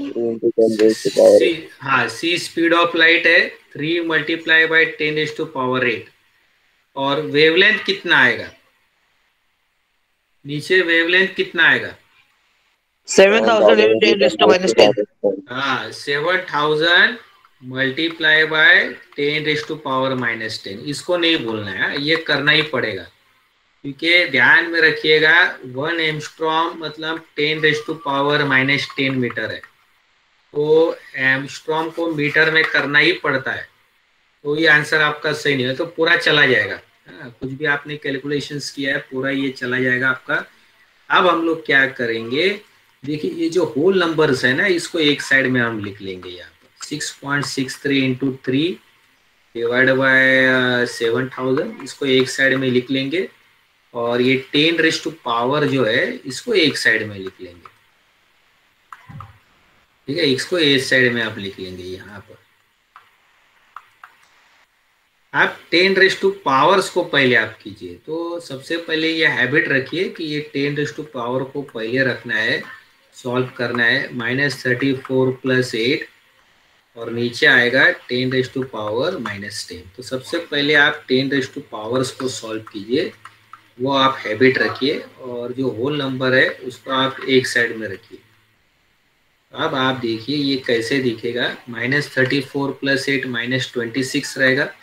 C, हाँ C स्पीड ऑफ लाइट है, 3 multiply by 10 raise to power 8। और वेवलेंथ कितना आएगा नीचे, वेवलेंथ कितना आएगा? 7000 into 10 raised to -10। हाँ 7000 multiply by 10 raise to power -10। इसको नहीं बोलना है, ये करना ही पड़ेगा, क्योंकि ध्यान में रखिएगा 1 एंगस्ट्रॉम मतलब 10 रेज़ टू पावर -10 मीटर है, तो एंगस्ट्रॉम को मीटर में करना ही पड़ता है। तो ये आंसर आपका सही नहीं है, तो पूरा चला जाएगा, कुछ भी आपने कैलकुलेशंस किया है पूरा ये चला जाएगा आपका। अब हम लोग क्या करेंगे, देखिए ये जो होल नंबर्स है ना, इसको एक साइड में हम लिख लेंगे यहाँ पर, 6.63 इंटू 3 डिवाइड बाय 7000, इसको एक साइड में लिख लेंगे। और ये 10 रेज़ टू पावर जो है इसको एक साइड में लिख लेंगे, ठीक है, इसको एक साइड में आप लिख लेंगे यहाँ पर। आप 10 रेज़ टू पावर्स को पहले आप कीजिए, तो सबसे पहले ये हैबिट रखिए कि ये 10 रेज़ टू पावर को पहले रखना है, सॉल्व करना है, -34 + 8 और नीचे आएगा 10 रेज़ टू पावर -10। तो सबसे पहले आप 10 रेज़ टू पावर्स को सॉल्व कीजिए, वो आप हैबिट रखिए, और जो होल नंबर है उसको आप एक साइड में रखिए। अब आप देखिए ये कैसे दिखेगा, -34 + 8 -26 रहेगा,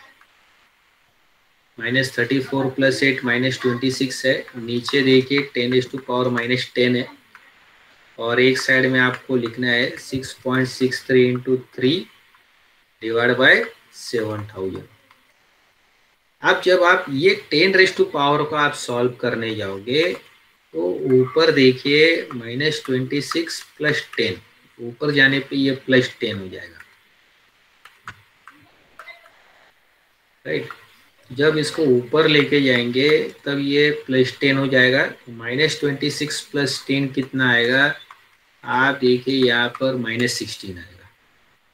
-34 + 8 -26 है, नीचे देखिए 10 रेज़ टू पावर -10 है, और एक साइड में आपको लिखना है 6.63 इंटू 3 डिवाइड बाय 7000। अब जब आप ये 10 रेज़ टू पावर को आप सॉल्व करने जाओगे, तो ऊपर देखिए -26 + 10, ऊपर जाने पे ये +10 हो जाएगा, राइट। जब इसको ऊपर लेके जाएंगे तब ये +10 हो जाएगा, -26 + 10 कितना आएगा, आप देखिए यहाँ पर -16 आएगा।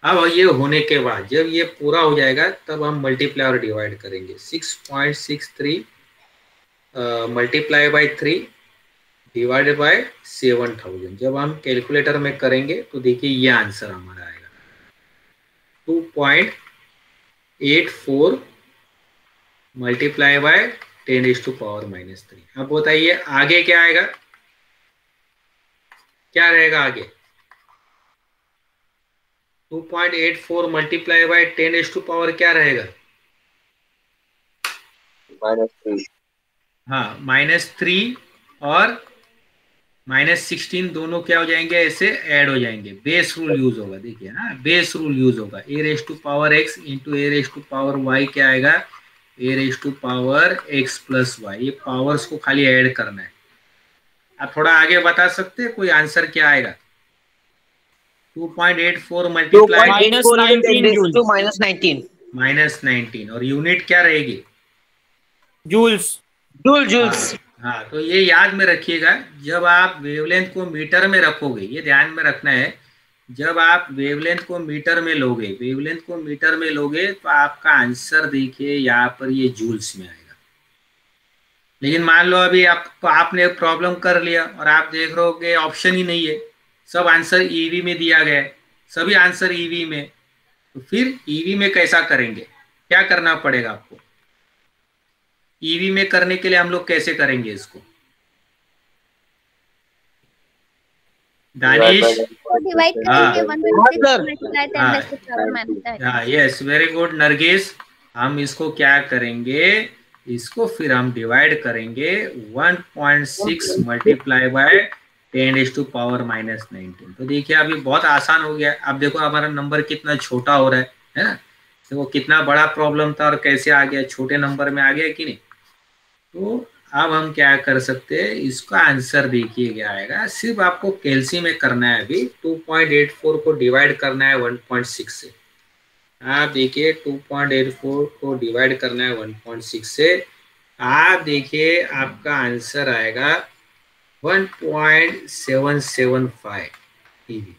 अब ये होने के बाद जब ये पूरा हो जाएगा तब हम मल्टीप्लाई और डिवाइड करेंगे, 6.63 मल्टीप्लाई बाय 3 डिवाइडेड बाय 7000। जब हम कैलकुलेटर में करेंगे तो देखिए ये आंसर हमारा आएगा 2.84 multiply by 10 raise to power -3। अब बताइए आगे क्या आएगा, क्या रहेगा आगे? 2.84 मल्टीप्लाई बाय 10⁻⁴ क्या रहेगा? -3। हाँ, -3 और -16 दोनों क्या हो जाएंगे, ऐसे ऐड हो जाएंगे। बेस रूल यूज होगा, देखिए ना, बेस रूल यूज होगा। a⁻x इंटू a⁻y क्या आएगा? a⁻x plus y। ये पावर्स को खाली ऐड करना है। आप थोड़ा आगे बता सकते हैं कोई आंसर क्या आएगा? 2.84 multiply -19 2.84 into 10 raised to joules. -19 -19 और यूनिट क्या रहेगी? जूल्स। joules। हाँ, तो ये याद में रखिएगा। जब आप वेवलेंथ को मीटर में रखोगे, ये ध्यान में रखना है, जब आप वेवलेंथ को मीटर में लोगे, तो आपका आंसर देखिए यहाँ पर ये जूल्स में आएगा। लेकिन मान लो अभी आपने प्रॉब्लम कर लिया और आप देख रहे हो कि ऑप्शन ही नहीं है, सब आंसर ईवी में दिया गया है, सभी आंसर ईवी में, तो फिर ईवी में कैसा करेंगे? क्या करना पड़ेगा आपको? ईवी में करने के लिए हम लोग कैसे करेंगे इसको? दानिश? डिवाइड हाँ। करेंगे 1.6 मल्टीप्लाई 10 हाँ। raised to power -19। हाँ, यस, वेरी गुड नरगिस। हम इसको क्या करेंगे? इसको फिर हम डिवाइड करेंगे 1.6 मल्टीप्लाई बाय 10⁻⁻19। तो देखिए अभी बहुत आसान हो गया। अब देखो हमारा नंबर कितना छोटा हो रहा है ना? देखो कितना बड़ा प्रॉब्लम था और कैसे आ गया, छोटे नंबर में आ गया कि नहीं। तो अब हम क्या कर सकते हैं, इसका आंसर देखिए क्या आएगा। सिर्फ आपको कैलसी में करना है। अभी 2.84 को डिवाइड करना है 1.6 से। आप देखिए 2.84 को डिवाइड करना है 1.6 से। आप देखिए आपका आंसर आएगा 1.775 ईवी।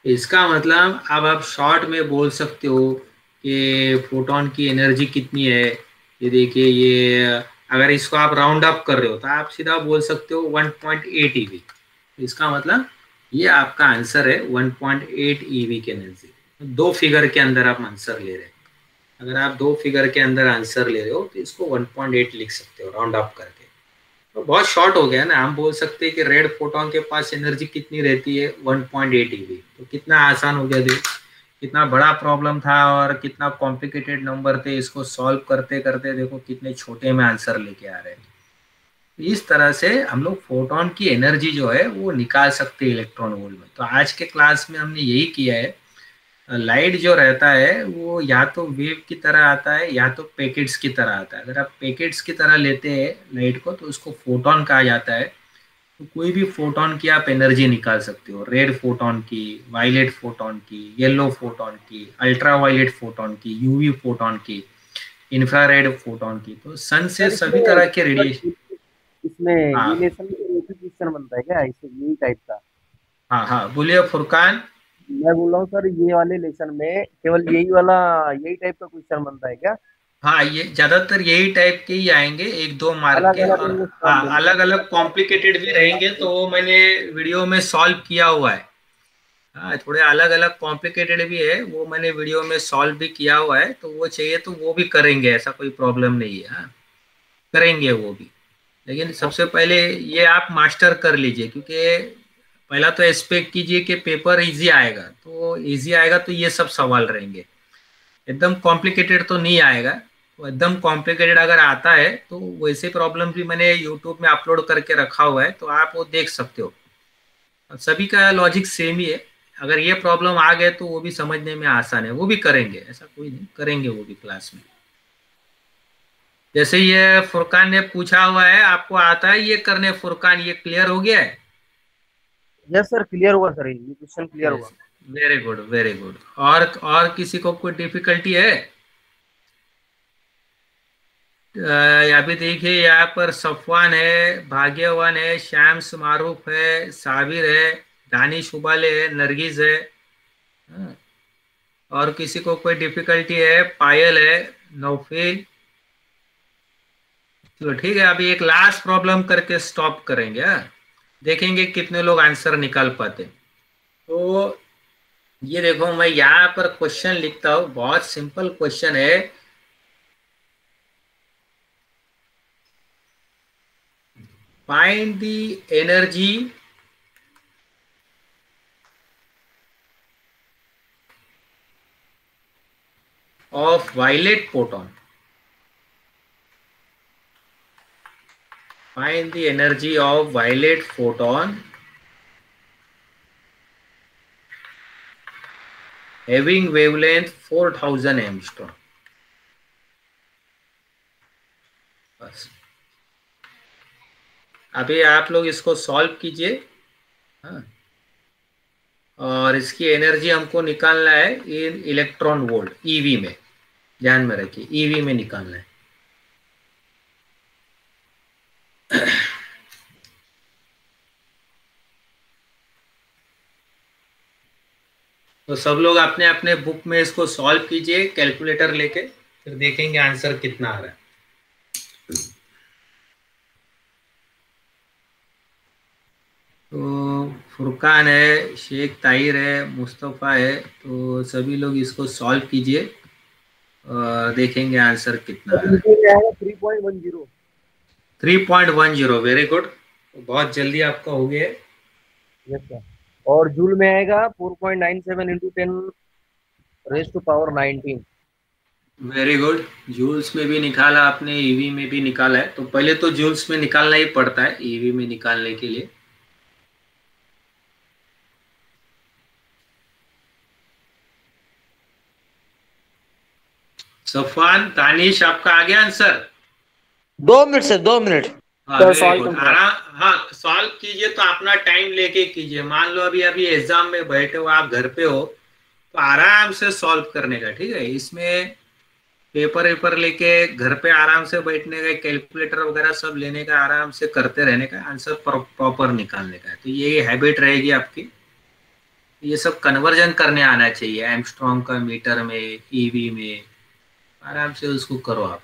इसका मतलब अब आप शॉर्ट में बोल सकते हो कि फोटोन की एनर्जी कितनी है। ये देखिए, ये अगर इसको आप राउंड अप कर रहे हो तो आप सीधा बोल सकते हो 1.8 ईवी। इसका मतलब ये आपका आंसर है 1.8 ईवी के नजदीक। 2 फिगर के अंदर आप आंसर ले रहे हैं। अगर आप 2 फिगर के अंदर आंसर ले रहे हो तो इसको 1.8 लिख सकते हो राउंड अप करके। तो बहुत शॉर्ट हो गया ना। हम बोल सकते हैं कि रेड फोटोन के पास एनर्जी कितनी रहती है, 1.8 ईवी। तो कितना आसान हो गया। देखो कितना बड़ा प्रॉब्लम था और कितना कॉम्प्लिकेटेड नंबर थे। इसको सॉल्व करते करते देखो कितने छोटे में आंसर लेके आ रहे हैं। इस तरह से हम लोग फोटोन की एनर्जी जो है वो निकाल सकते हैं इलेक्ट्रॉन वोल्ट में। तो आज के क्लास में हमने यही किया है। लाइट जो रहता है वो या तो वेव की तरह आता है या तो पैकेट्स की तरह आता है। अगर आप पैकेट्स की तरह लेते हैं लाइट को तो उसको फोटोन कहा जाता है। तो कोई भी फोटोन की आप एनर्जी निकाल सकते हो। रेड फोटोन की, वायलेट फोटोन की, येलो फोटोन की, अल्ट्रा वायलेट फोटोन की, यूवी फोटोन की, इंफ्रारेड फोटोन की। तो सन से सर सभी इसमें तरह के रेडिएशन। इसमें ये हाँ लेसन में एक ही क्वेश्चन बनता है क्या, इसे यही टाइप का? हाँ हाँ, बोलिए फुरकान। मैं बोल रहा हूँ सर, ये वाले लेसन में केवल यही टाइप का क्वेश्चन बनता है क्या? हाँ, ये ज्यादातर यही टाइप के ही आएंगे, 1-2 मार्क अलग के। अलग और इनको सॉल्व हाँ, अलग अलग कॉम्प्लिकेटेड भी रहेंगे तो वो मैंने वीडियो में सॉल्व किया हुआ है। हाँ, थोड़े अलग अलग कॉम्प्लिकेटेड भी है, वो मैंने वीडियो में सॉल्व भी किया हुआ है। तो वो चाहिए तो वो भी करेंगे, ऐसा कोई प्रॉब्लम नहीं है। हाँ, करेंगे वो भी। लेकिन सबसे पहले ये आप मास्टर कर लीजिए, क्योंकि पहला तो एक्सपेक्ट कीजिए कि पेपर इजी आएगा। तो इजी आएगा तो ये सब सवाल रहेंगे। एकदम कॉम्प्लिकेटेड तो नहीं आएगा। तो एकदम कॉम्प्लिकेटेड अगर आता है तो वैसे प्रॉब्लम भी मैंने यूट्यूब में अपलोड करके रखा हुआ है, तो आप वो देख सकते हो। सभी का लॉजिक सेम ही है। अगर ये प्रॉब्लम आ गए तो वो भी समझने में आसान है, वो भी करेंगे, ऐसा कोई नहीं, करेंगे वो भी क्लास में। जैसे ये फुरकान ने पूछा हुआ है, आपको आता है ये करने फुरकान? ये क्लियर हो गया है? यस सर, क्लियर हुआ सर, ये क्वेश्चन क्लियर हुआ। Very good, very good. और किसी को कोई डिफिकल्टी है? अभी देखिए यहाँ पर सफवान है, भाग्यवान है, शैम्स मारूफ है, साबिर है, दानिश उबाले है, नरगिस है। हाँ, और किसी को कोई डिफिकल्टी है? पायल है, नौफील। चलो ठीक है, अभी एक लास्ट प्रॉब्लम करके स्टॉप करेंगे। हाँ, देखेंगे कितने लोग आंसर निकाल पाते। तो ये देखो, मैं यहाँ पर क्वेश्चन लिखता हूँ, बहुत सिंपल क्वेश्चन है। Find the energy of violet photon. Find the energy of violet photon having wavelength 4000 angstrom. बस अभी आप लोग इसको सॉल्व कीजिए। हाँ, और इसकी एनर्जी हमको निकालना है इन इलेक्ट्रॉन वोल्ट, ईवी में, ध्यान में रखिए, ईवी में निकालना है। तो सब लोग अपने अपने बुक में इसको सॉल्व कीजिए कैलकुलेटर लेके, फिर देखेंगे आंसर कितना आ रहा है। तो फुरकान है, शेख ताहिर है, मुस्तफ़ा है, तो सभी लोग इसको सॉल्व कीजिए और देखेंगे आंसर कितना आ रहा है। 3.10। 3.10, वेरी गुड, बहुत जल्दी आपका हो गया है। Yes sir. और जूल में आएगा 4.97 इंटू 10⁻19। वेरी गुड, जूल्स में भी निकाला आपने, ईवी में भी निकाला है। तो पहले तो जूल्स में निकालना ही पड़ता है ईवी में निकालने के लिए। सफान, तानिश, आपका आ गया आंसर? 2 minute sir, 2 minute. हाँ, सर, वेरी सॉल्व गुड, कर रहा आराम, हाँ सॉल्व कीजिए, तो अपना टाइम लेके कीजिए। मान लो अभी अभी एग्जाम में बैठे हो, आप घर पे हो, तो आराम से सॉल्व करने का, ठीक है। इसमें पेपर वेपर लेके घर पे आराम से बैठने का, कैलकुलेटर वगैरह सब लेने का, आराम से करते रहने का, आंसर प्रॉपर निकालने का। तो ये हैबिट रहेगी आपकी। ये सब कन्वर्जन करने आना चाहिए, एंगस्ट्रॉम का मीटर में, ईवी में, आराम से उसको करो आप।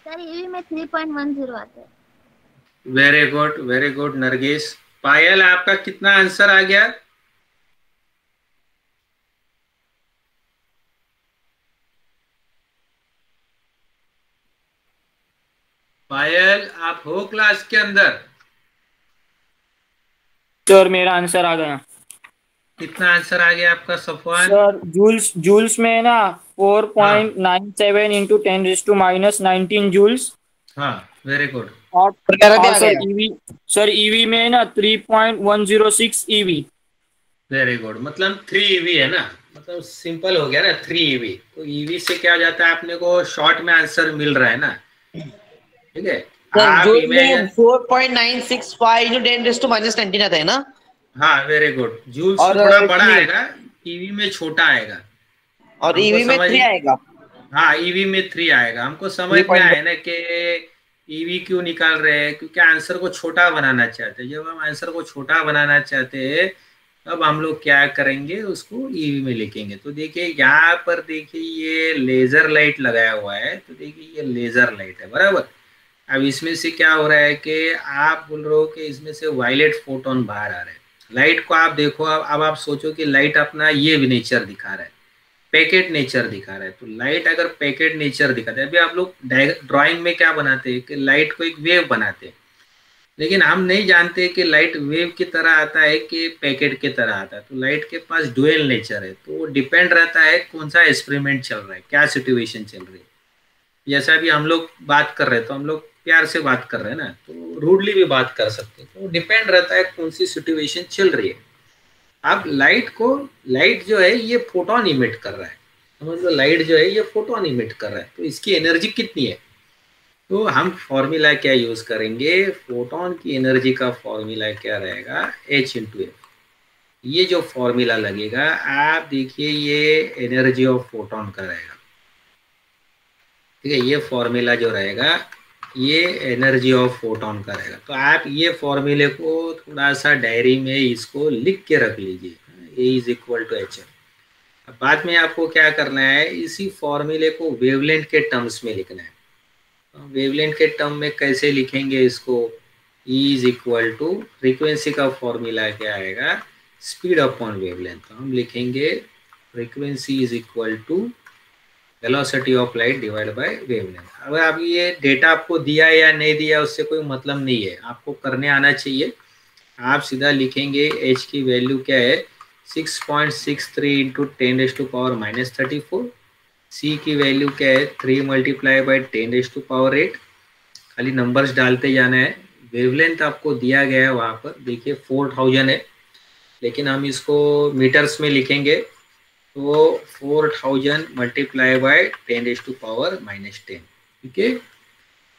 सर ईवी में 3.10 आता है। Very good Nargis. पायल, आपका कितना आंसर आ गया? पायल, आप हो क्लास के अंदर? सर मेरा आंसर आ गया। कितना आंसर आ गया आपका सफवान? सर जूल्स में ना 4.97 इंटू 10⁻⁻19 जूल्स। हाँ, वेरी गुड। और वगैरह भी आ सर गया। ईवी में ना 3.106 ईवी। वेरी गुड, मतलब 3 ईवी है ना, मतलब सिंपल हो गया ना, 3 ईवी। तो ईवी से क्या हो जाता है, अपने को शॉर्ट में आंसर मिल रहा है ना, ठीक है। आप जूल इमेजिन, में 4.965 इंटू 10⁻19 आता है ना। हाँ वेरी गुड, जूल्स और थोड़ा बड़ा आएगा, ईवी में छोटा आएगा। और हमको ईवी में समझ, 3 आएगा। हाँ ईवी में 3 आएगा। हमको समझ में आया ना कि ईवी क्यों निकाल रहे हैं, क्योंकि आंसर को छोटा बनाना चाहते हैं। जब हम आंसर को छोटा बनाना चाहते हैं, तब हम लोग क्या करेंगे, उसको ईवी में लिखेंगे। तो देखिए यहाँ पर, देखिए ये लेजर लाइट लगाया हुआ है, तो देखिए ये लेजर लाइट है, बराबर। अब इसमें से क्या हो रहा है कि आप बोल रहे हो कि इसमें से वायलेट फोटोन बाहर आ रहे हैं। लाइट को आप देखो, अब आप सोचो कि लाइट अपना ये भी नेचर दिखा रहा है, पैकेट नेचर दिखा रहा है। तो लाइट अगर पैकेट नेचर दिखाता है, अभी आप लोग ड्राइंग में क्या बनाते हैं कि लाइट को एक वेव बनाते हैं, लेकिन हम नहीं जानते कि लाइट वेव की तरह आता है कि पैकेट की तरह आता है। तो लाइट के पास डुअल नेचर है, तो वो डिपेंड रहता है कौन सा एक्सपेरिमेंट चल रहा है, क्या सिचुएशन चल रही है। जैसा भी हम लोग बात कर रहे हैं, तो हम लोग प्यार से बात कर रहे हैं ना, तो रूडली भी बात कर सकते हैं। तो डिपेंड रहता है कौन सी सिचुएशन चल रही है। अब लाइट जो है ये फोटोन इमिट कर रहा है, समझ लो, लाइट जो है ये फोटोन इमिट कर रहा है, तो इसकी एनर्जी कितनी है? तो हम फॉर्मूला क्या यूज करेंगे, फोटोन की एनर्जी का फॉर्मूला क्या रहेगा, h/f। ये जो फॉर्मूला लगेगा आप देखिए, ये एनर्जी ऑफ फोटोन का रहेगा, ठीक है। ये फॉर्मूला जो रहेगा ये एनर्जी ऑफ फोटोन का रहेगा। तो आप ये फॉर्मूले को थोड़ा सा डायरी में इसको लिख के रख लीजिए, A=hf। अब बाद में आपको क्या करना है, इसी फॉर्मूले को वेवलेंथ के टर्म्स में लिखना है। वेवलेंथ के टर्म में कैसे लिखेंगे इसको, E= फ्रीक्वेंसी का फॉर्मूला क्या आएगा, स्पीड अपॉन वेवलेंथ। तो हम लिखेंगे frequency = velocity of light divide by wavelength. अगर आप ये डेटा आपको दिया या नहीं दिया उससे कोई मतलब नहीं है, आपको करने आना चाहिए। आप सीधा लिखेंगे h की वैल्यू क्या है, 6.63 इंटू 10⁻⁻34। c की वैल्यू क्या है, 3 × 10⁸8। खाली नंबर्स डालते जाना है। वेवलेंथ आपको दिया गया है वहाँ पर, देखिए 4000 है, लेकिन हम इसको मीटर्स में लिखेंगे तो 4000 × 10⁻10⁻10, ठीक है।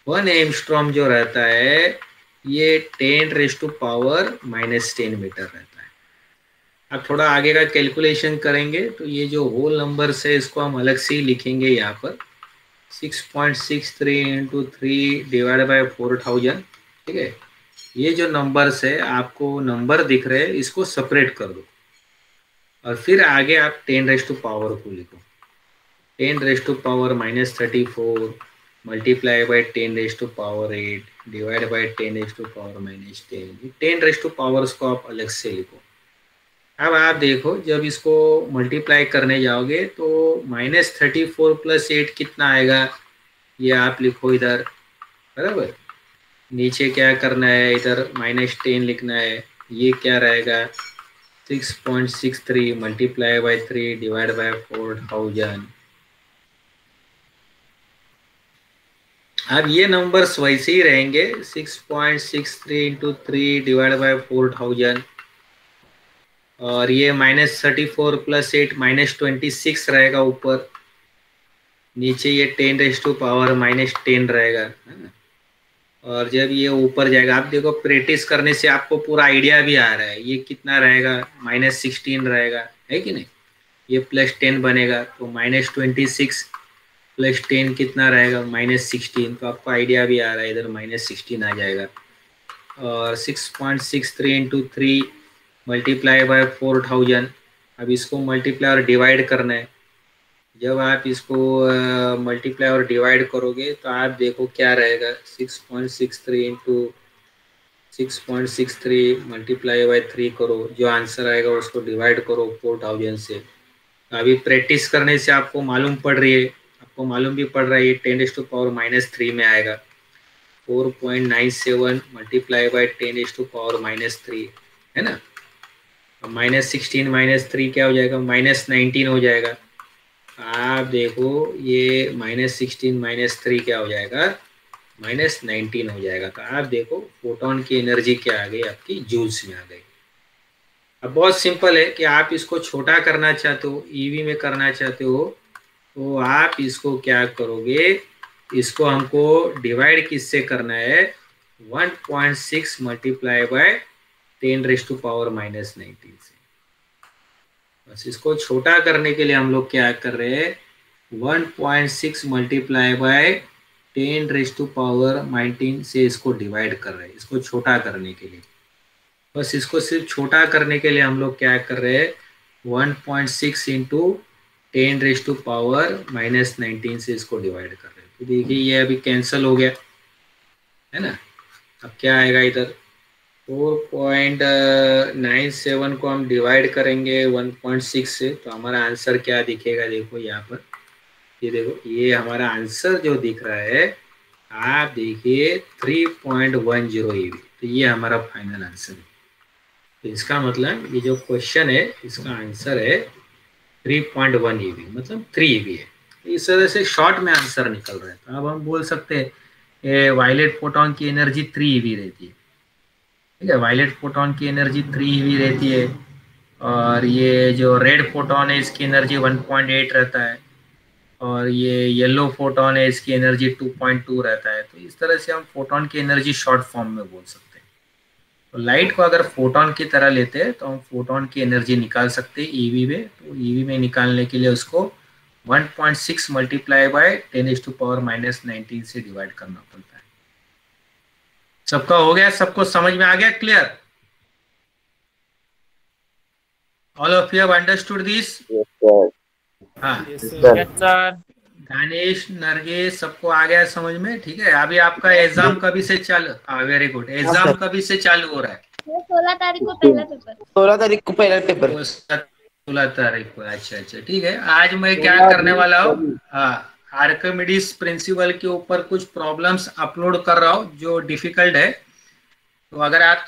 1 एंगस्ट्रॉम जो रहता है ये 10⁻−10 मीटर रहता है। अब थोड़ा आगे का कैलकुलेशन करेंगे तो ये जो होल नंबर्स है इसको हम अलग से ही लिखेंगे यहाँ पर, 6.63 × 3 डिवाइड बाय 4000, ठीक है। ये जो नंबर्स है आपको नंबर दिख रहे हैं, इसको सेपरेट कर दो और फिर आगे आप 10 को लिखो, 10⁻−34 मल्टीप्लाई बाय 10⁻8 डिवाइड बाय 10⁻−10। 10 को आप अलग से लिखो। अब आप देखो, जब इसको मल्टीप्लाई करने जाओगे तो -34 + 8 कितना आएगा, ये आप लिखो इधर, बराबर। नीचे क्या करना है, इधर -10 लिखना है। ये क्या रहेगा, 6.63 मल्टीप्लाई बाय 3 डिवाइड बाय 4000। अब ये नंबर्स वैसे ही रहेंगे, 6.63 इंटू 3 डिवाइड बाय 4000, और ये -34 + 8 -26 रहेगा ऊपर। नीचे ये 10⁻−10 रहेगा, है ना। और जब ये ऊपर जाएगा, आप देखो प्रैक्टिस करने से आपको पूरा आइडिया भी आ रहा है। ये कितना रहेगा, -16 रहेगा, है कि नहीं। ये +10 बनेगा तो -26 + 10 कितना रहेगा, -16। तो आपको आइडिया भी आ रहा है, इधर -16 आ जाएगा। और 6.63 इंटू 3 मल्टीप्लाई बाय 4000। अब इसको मल्टीप्लाई और डिवाइड करना है। जब आप इसको मल्टीप्लाई और डिवाइड करोगे तो आप देखो क्या रहेगा, 6.63 इंटू 6.63 मल्टीप्लाई बाय 3 करो, जो आंसर आएगा उसको डिवाइड करो 4000 से। अभी प्रैक्टिस करने से आपको मालूम पड़ रही है, आपको मालूम भी पड़ रहा है, ये 10⁻³ में आएगा। 4.97 मल्टीप्लाई बाय 10⁻³ है ना। -16 -3 क्या हो जाएगा, -19 हो जाएगा। आप देखो ये -16 -3 क्या हो जाएगा, -19 हो जाएगा। तो आप देखो फोटोन की एनर्जी क्या आ गई, आपकी जूल्स में आ गई। अब बहुत सिंपल है कि आप इसको छोटा करना चाहते हो, ईवी में करना चाहते हो, तो आप इसको क्या करोगे, इसको हमको डिवाइड किससे करना है, 1.6 मल्टीप्लाई बाय 10⁻⁻19 से। बस इसको छोटा करने के लिए हम लोग क्या कर रहे हैं, 1.6 मल्टीप्लाई बाय 10⁻19 से इसको डिवाइड कर रहे हैं, इसको छोटा करने के लिए। बस इसको सिर्फ छोटा करने के लिए हम लोग क्या कर रहे हैं, 1.6 इंटू 10⁻⁻19 से इसको डिवाइड कर रहे हैं। तो देखिए ये अभी कैंसिल हो गया, है ना। अब क्या आएगा इधर, 4.97 को हम डिवाइड करेंगे 1.6 से, तो हमारा आंसर क्या दिखेगा, देखो यहाँ पर, ये देखो ये हमारा आंसर जो दिख रहा है, आप देखिए 3.10 eV। तो ये हमारा फाइनल आंसर है। तो इसका मतलब ये जो क्वेश्चन है इसका आंसर है 3.1 eV, मतलब 3 eV है। इस तरह से शॉर्ट में आंसर निकल रहा है। तो अब हम बोल सकते हैं ये वायलेट फोटोन की एनर्जी 3 eV रहती है, ठीक है। वायलेट फोटोन की एनर्जी 3 eV रहती है, और ये जो रेड फोटोन है इसकी एनर्जी 1.8 रहता है, और ये येलो फोटोन है इसकी एनर्जी 2.2 रहता है। तो इस तरह से हम फोटोन की एनर्जी शॉर्ट फॉर्म में बोल सकते हैं। तो लाइट को अगर फोटोन की तरह लेते हैं तो हम फोटोन की एनर्जी निकाल सकते हैं ईवी में। तो ईवी में निकालने के लिए उसको 1.6 मल्टीप्लाई बाय 10⁻⁻19 से डिवाइड करना पड़ता है। सबका हो गया? सबको समझ में आ गया? Clear? All of you have understood this? हाँ, गणेश, नरगेश, सबको आ गया समझ में? ठीक है। अभी आपका एग्जाम कभी से चालू? हाँ, वेरी गुड। एग्जाम कभी से चालू हो रहा है? 16 तारीख को पहला पेपर। 16 तारीख को पहला पेपर। 16 तारीख को। अच्छा अच्छा, ठीक है। आज मैं क्या करने वाला हूँ, आर्किमिडीज प्रिंसिपल के ऊपर कुछ प्रॉब्लम्स अपलोड कर रहा हूँ जो डिफिकल्ट है। तो अगर आप